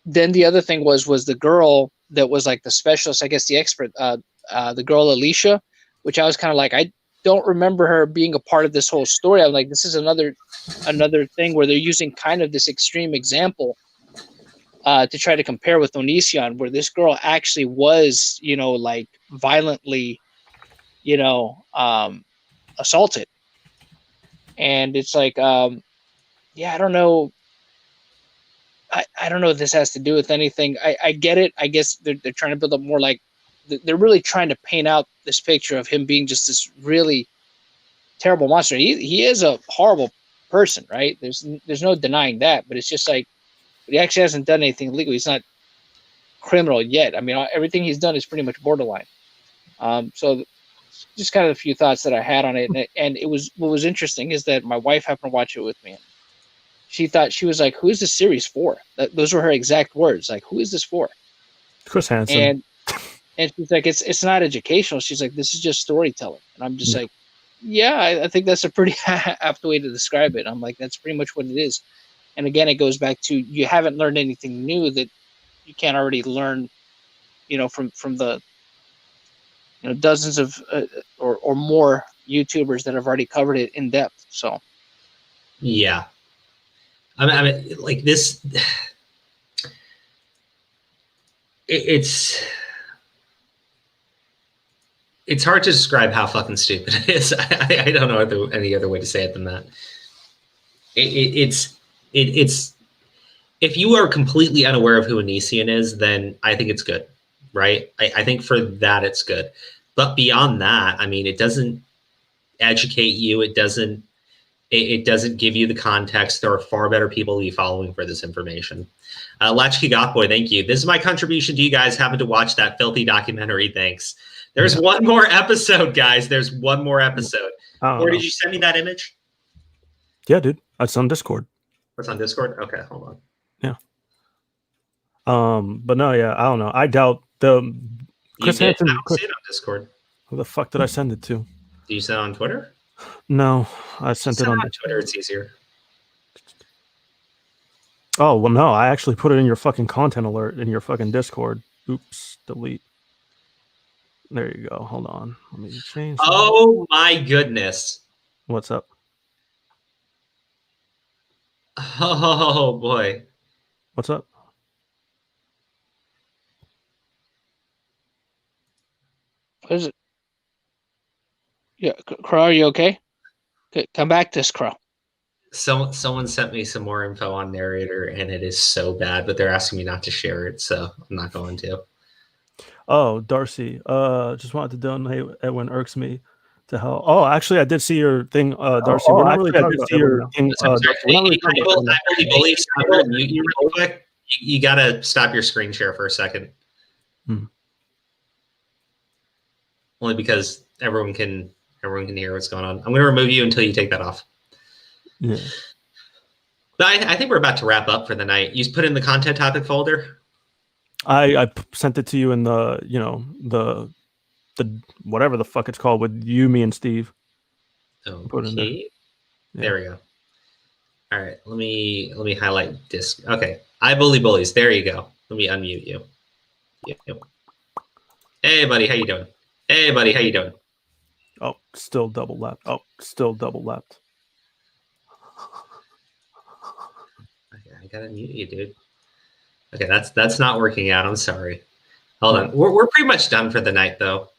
Then the other thing was the girl that was like the specialist, I guess the expert, the girl Alicia, which I was kind of like, I don't remember her being a part of this whole story. I'm like, this is another thing where they're using kind of this extreme example to try to compare with Onision, where this girl actually was, like violently, assaulted. And it's like, yeah, I don't know. I don't know if this has to do with anything. I get it. I guess they're trying to build up more, like they're really trying to paint out this picture of him being just this really terrible monster. He is a horrible person, right? There's no denying that, but it's just like, he actually hasn't done anything illegal. He's not criminal yet. I mean, everything he's done is pretty much borderline. So just kind of a few thoughts that I had on it. And it was, what was interesting is that my wife happened to watch it with me. She was like, who is this series for? Those were her exact words. Like, who is this for? Chris Hansen. And she's like, it's not educational. She's like, this is just storytelling. And I'm just like, yeah, I think that's a pretty apt way to describe it. I'm like, that's pretty much what it is. And again, it goes back to, you haven't learned anything new that you can't already learn, from the, dozens of or more YouTubers that have already covered it in depth. So, yeah. I mean, like this, it's hard to describe how fucking stupid it is. I don't know any other way to say it than that. It's if you are completely unaware of who Onision is, then I think it's good, right? I think for that it's good. But beyond that, I mean, it doesn't educate you. It doesn't give you the context. There are far better people to be following for this information. Latchkey Gothboy, thank you. This is my contribution to you guys having to watch that filthy documentary. Thanks. There's one more episode, guys. There's one more episode. Or did you send me that image? Yeah, dude. It's on Discord. It's on Discord? Okay, hold on. Yeah. But no, yeah, I don't know. I doubt the Chris Hansen. I don't see it on Discord. Who the fuck did I send it to? Do you send it on Twitter? No, I sent it on Twitter. It's easier. Oh, well, no, I actually put it in your fucking content alert in your fucking Discord. Oops, delete. There you go. Hold on. Let me change. Oh, my goodness. What's up? Oh, boy. What's up? What is it? Yeah, Crow, are you okay? Come back to this, Crow. Someone sent me some more info on Narrator, and it is so bad, but they're asking me not to share it, so I'm not going to. Oh, Darcy. Just wanted to donate. Edwin irks me to hell. Oh, actually, I did see your thing, Darcy. We're not really talking about your thing. I'm going to mute you real quick. You got to stop your screen share for a second. Only because everyone can hear what's going on. I'm going to remove you until you take that off. Yeah. But I think we're about to wrap up for the night. You put in the content topic folder. I sent it to you in the the whatever the fuck it's called with you, me, and Steve. Okay. There we go. All right. Let me highlight this. Okay. I bully bullies. There you go. Let me unmute you. Yep. Hey buddy, how you doing? Hey buddy, how you doing? Oh, still double left. Oh, still double left. Okay, I gotta mute you, dude. Okay, that's not working out. I'm sorry. Hold on. We're pretty much done for the night, though.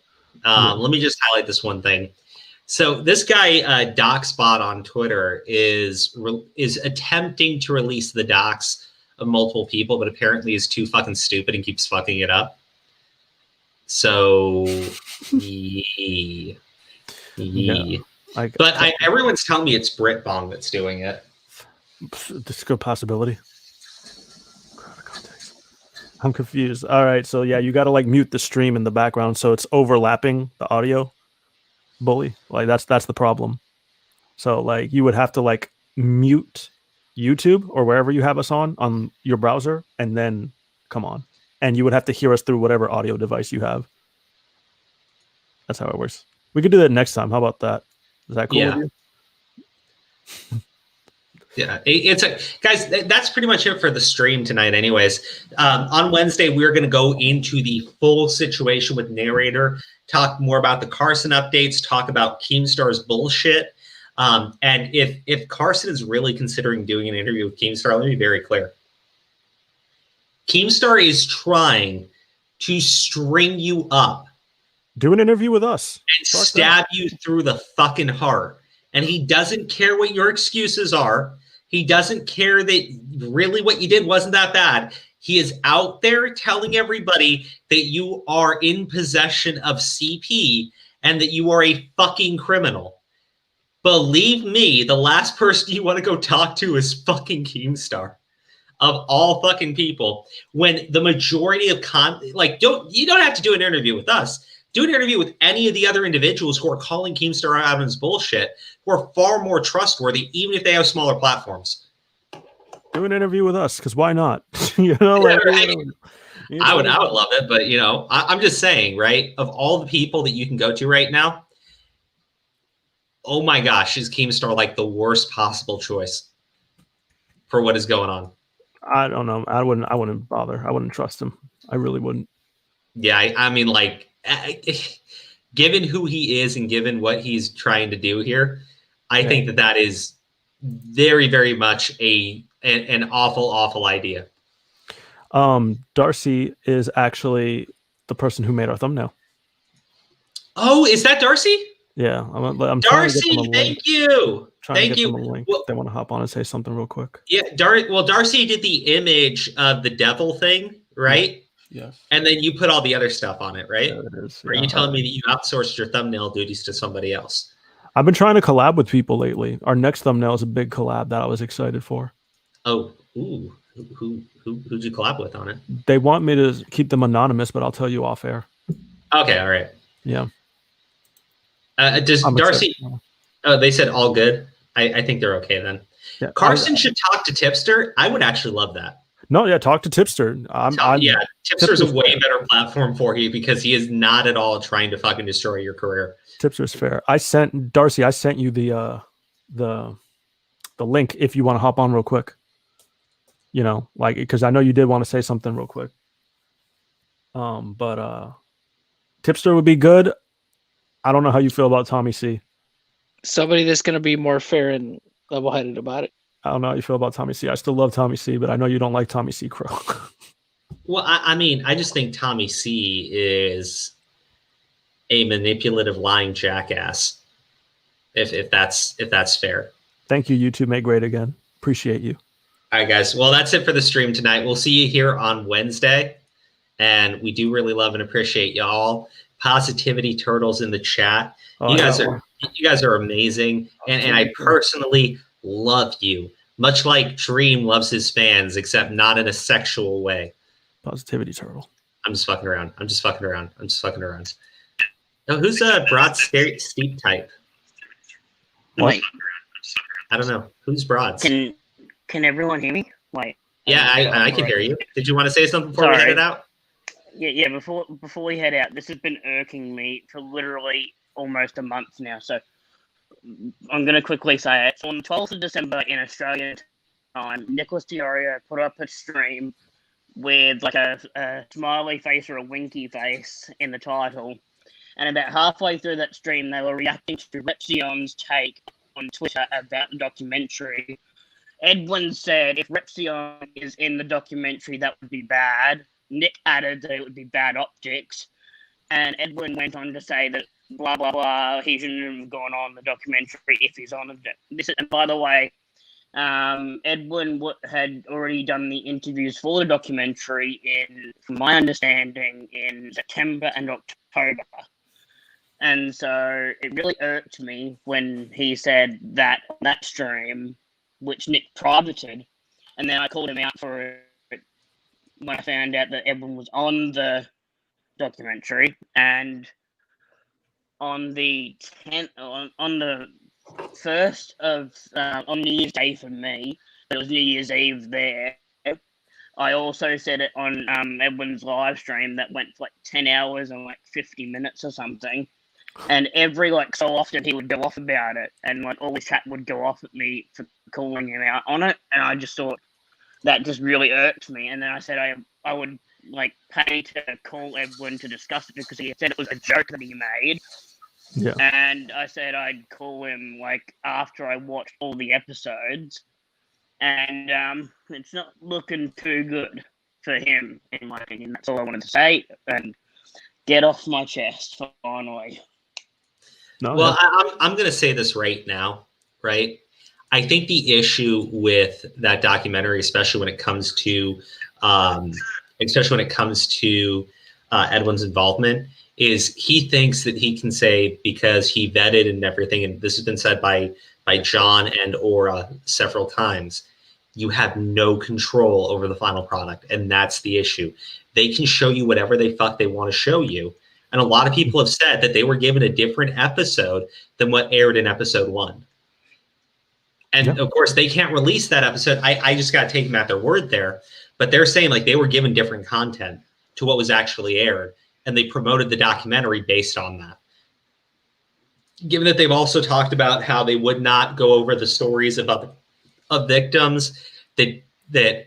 Let me just highlight this one thing. So this guy, DocSpot on Twitter, is attempting to release the docs of multiple people, but apparently is too fucking stupid and keeps fucking it up. So, yeah. But everyone's telling me it's Britbong that's doing it. This is a good possibility. I'm confused. All right, so yeah, you got to like mute the stream in the background so it's overlapping the audio. Bully, like that's the problem. So like you would have to like mute YouTube or wherever you have us on your browser, and then come on, and you would have to hear us through whatever audio device you have. That's how it works. We could do that next time. How about that? Is that cool? Yeah. With you? Yeah, guys, that's pretty much it for the stream tonight anyways. On Wednesday, we're going to go into the full situation with narrator, talk more about the Carson updates, talk about Keemstar's bullshit. And if Carson is really considering doing an interview with Keemstar, let me be very clear. Keemstar is trying to string you up. Do an interview with us. And stab you through the fucking heart. And he doesn't care what your excuses are. He doesn't care that really what you did wasn't that bad. He is out there telling everybody that you are in possession of CP and that you are a fucking criminal. Believe me, the last person you want to go talk to is fucking Keemstar. Of all fucking people. When the majority of you don't have to do an interview with us. Do an interview with any of the other individuals who are calling Keemstar out on his bullshit, who are far more trustworthy, even if they have smaller platforms. Do an interview with us, because why not? You know, like, right? I would love it, but you know, I'm just saying, right? Of all the people that you can go to right now, oh my gosh, is Keemstar like the worst possible choice for what is going on? I don't know. I wouldn't bother. I wouldn't trust him. I really wouldn't. Yeah, I mean, like, given who he is and given what he's trying to do here, I think that is very, very much an awful idea. Darcy is actually the person who made our thumbnail. Oh, is that Darcy? Yeah, I'm Darcy, thank you. Thank you. Well, they want to hop on and say something real quick. Yeah, Darcy did the image of the devil thing, right? Yes. And then you put all the other stuff on it, right? Yeah, it is. Or are you telling me that you outsourced your thumbnail duties to somebody else? I've been trying to collab with people lately. Our next thumbnail is a big collab that I was excited for. Oh, ooh. Who'd you collab with on it? They want me to keep them anonymous, but I'll tell you off air. Okay, all right. Yeah. Does Darcy? Oh, they said all good. I think they're okay then. Yeah, Carson should talk to Tipster. I would actually love that. No, yeah, talk to Tipster. Tipster's a way better platform for you because he is not at all trying to fucking destroy your career. Tipster's fair. I sent you the link if you want to hop on real quick. You know, like, because I know you did want to say something real quick. But Tipster would be good. I don't know how you feel about Tommy C. Somebody that's going to be more fair and level-headed about it. I don't know how you feel about Tommy C. I still love Tommy C, but I know you don't like Tommy C. Crow. Well, I mean, I just think Tommy C is a manipulative, lying jackass. If that's fair. Thank you, YouTube. Make great again. Appreciate you. All right, guys. Well, that's it for the stream tonight. We'll see you here on Wednesday. and we do really love and appreciate y'all. Positivity Turtles in the chat. You guys are amazing, and I personally love you, much like Dream loves his fans, except not in a sexual way. Positivity Turtle. I'm just fucking around. Now, who's Broad's steep type? Wait, I don't know. Who's Broad's? can everyone hear me? Wait. Yeah, I can hear you. Did you want to say something before we head it out? Yeah. Before we head out, this has been irking me for literally almost a month now. So I'm gonna quickly say it. So on the 12th of December in Australian time, Nicholas Diorio put up a stream with like a smiley face or a winky face in the title. And about halfway through that stream, they were reacting to Repzion's take on Twitter about the documentary. Edwin said if Repzion is in the documentary, that would be bad. Nick added that it would be bad optics. And Edwin went on to say that blah, blah, blah, he shouldn't have gone on the documentary if he's on it. And by the way, Edwin had already done the interviews for the documentary from my understanding, in September and October. And so it really irked me when he said that on that stream, which Nick privated, and then I called him out for it when I found out that Edwin was on the documentary. And on the 10th, on the 1st of on New Year's Day for me, it was New Year's Eve there. I also said it on Edwin's live stream that went for like 10 hours and like 50 minutes or something. And every so often he would go off about it, and like all the chat would go off at me for calling him out on it. And I just thought that just really irked me. And then I said I would like pay to call Edwin to discuss it, because he said it was a joke that he made. Yeah. And I said I'd call him like after I watched all the episodes, and it's not looking too good for him, in my opinion. That's all I wanted to say, and get off my chest finally. Well, I'm going to say this right now, right? I think the issue with that documentary, especially when it comes to Edwin's involvement, is he thinks that he can say, because he vetted and everything, and this has been said by John and Aura several times, you have no control over the final product, and that's the issue. They can show you whatever they want to show you. And a lot of people have said that they were given a different episode than what aired in episode 1. And of course, they can't release that episode. I just got to take them at their word there. But they're saying like they were given different content to what was actually aired, and they promoted the documentary based on that. Given that they've also talked about how they would not go over the stories of victims that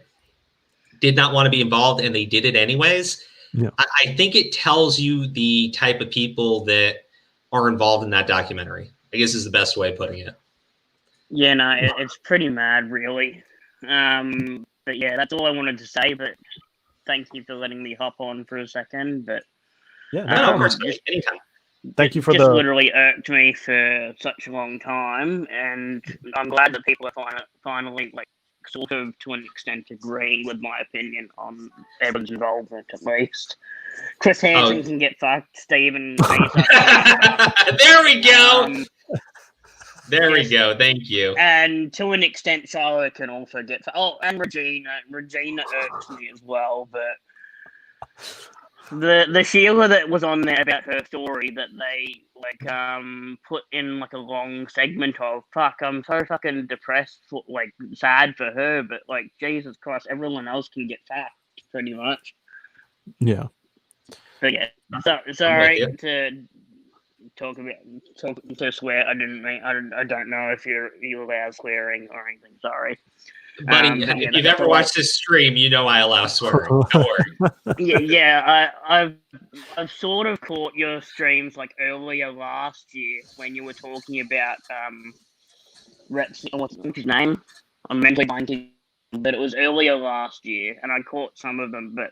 did not want to be involved, and they did it anyways. Yeah. I think it tells you the type of people that are involved in that documentary, I guess is the best way of putting it. Yeah, no, it's pretty mad, really. But yeah, that's all I wanted to say. But thank you for letting me hop on for a second. But of course, anytime. Thank you for just literally irked me for such a long time, and I'm glad that people are finally like sort of to an extent agreeing with my opinion on Evan's involvement, at least. Chris Hansen can get fucked. Stephen. There we go. There we go. Thank you. And to an extent, Charlotte can also get. And Regina. Regina irks me as well. But the Sheila that was on there about her story that they put in like a long segment of, fuck, I'm so fucking depressed, sad for her. But like, Jesus Christ, everyone else can get fucked pretty much. Yeah. But yeah, sorry to talk to swear. I didn't mean. I don't know if you allow swearing or anything. Sorry, buddy. If you've ever watched this stream, you know I allow swearing. Don't worry. Yeah. I've sort of caught your streams like earlier last year when you were talking about what's his name? I'm mentally blanking, but it was earlier last year, and I caught some of them. But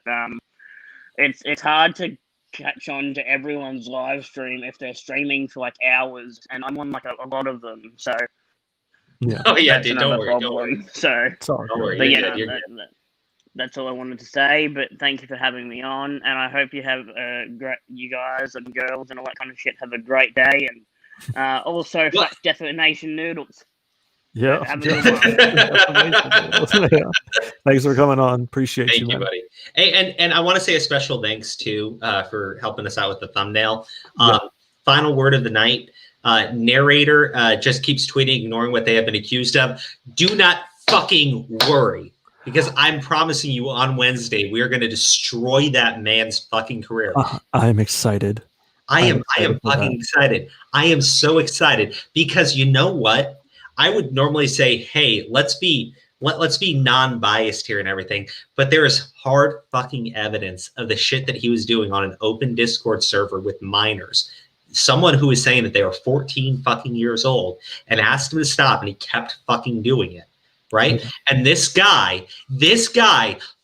it's hard to catch on to everyone's live stream if they're streaming for like hours, and I'm on like a lot of them, so yeah. Oh yeah, dude, don't worry. So don't worry. But That's all I wanted to say. But thank you for having me on, and I hope you have you guys and girls and all that kind of shit have a great day. And also, fuck Defamation Noodles. Yeah. Have a good one. Yeah. Thanks for coming on. Appreciate Thank you, you, man. buddy. Hey, and I want to say a special thanks too for helping us out with the thumbnail. Final word of the night. Narrator just keeps tweeting, ignoring what they have been accused of. Do not fucking worry, because I'm promising you on Wednesday we are going to destroy that man's fucking career. I'm excited. I am fucking excited. I am so excited because you know what? I would normally say, hey, let's be non-biased here and everything, but there is hard fucking evidence of the shit that he was doing on an open Discord server with minors. Someone who was saying that they were 14 fucking years old and asked him to stop, and he kept fucking doing it, right? And this guy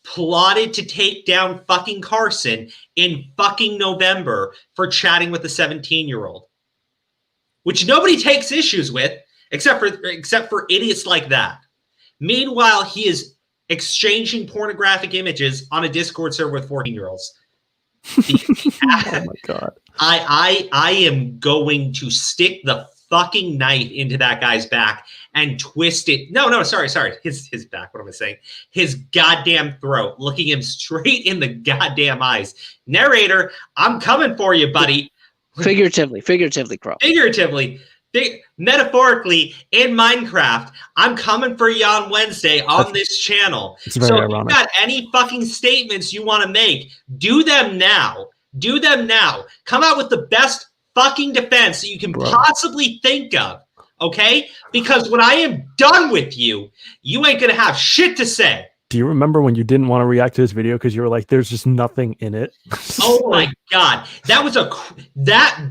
plotted to take down fucking Carson in fucking November for chatting with a 17-year-old, which nobody takes issues with except for idiots like that. Meanwhile, he is exchanging pornographic images on a Discord server with 14-year-olds. Oh my God. I am going to stick the fucking knife into that guy's back and twist it. No, sorry. His back, what am I saying? His goddamn throat, looking him straight in the goddamn eyes. Narrator, I'm coming for you, buddy. Figuratively, Crow. Figuratively. Metaphorically, in Minecraft, I'm coming for you on Wednesday on this channel. It's very so ironic. if you got any fucking statements you want to make, do them now. Do them now. Come out with the best fucking defense that you can possibly think of, okay? Because when I am done with you, you ain't going to have shit to say. Do you remember when you didn't want to react to this video because you were like, there's just nothing in it? Oh my God. That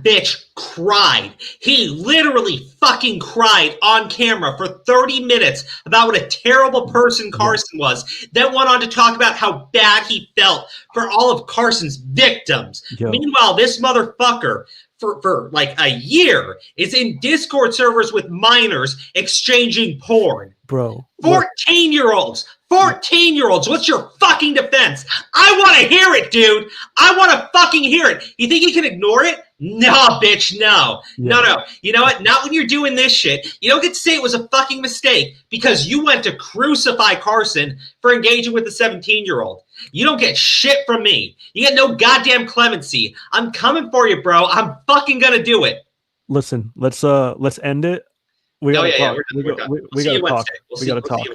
bitch cried. He literally fucking cried on camera for 30 minutes about what a terrible person Carson was. Then went on to talk about how bad he felt for all of Carson's victims. Meanwhile, this motherfucker for like a year is in Discord servers with minors exchanging porn. Bro. 14-year-olds. 14-year-olds. What's your fucking defense? I want to hear it, dude. I want to fucking hear it. You think you can ignore it? No, bitch, no. Yeah. No. You know what? Not when you're doing this shit. You don't get to say it was a fucking mistake because you went to crucify Carson for engaging with a 17-year-old. You don't get shit from me. You get no goddamn clemency. I'm coming for you, bro. I'm fucking gonna do it. Listen, let's end it. We gotta talk. We gotta talk.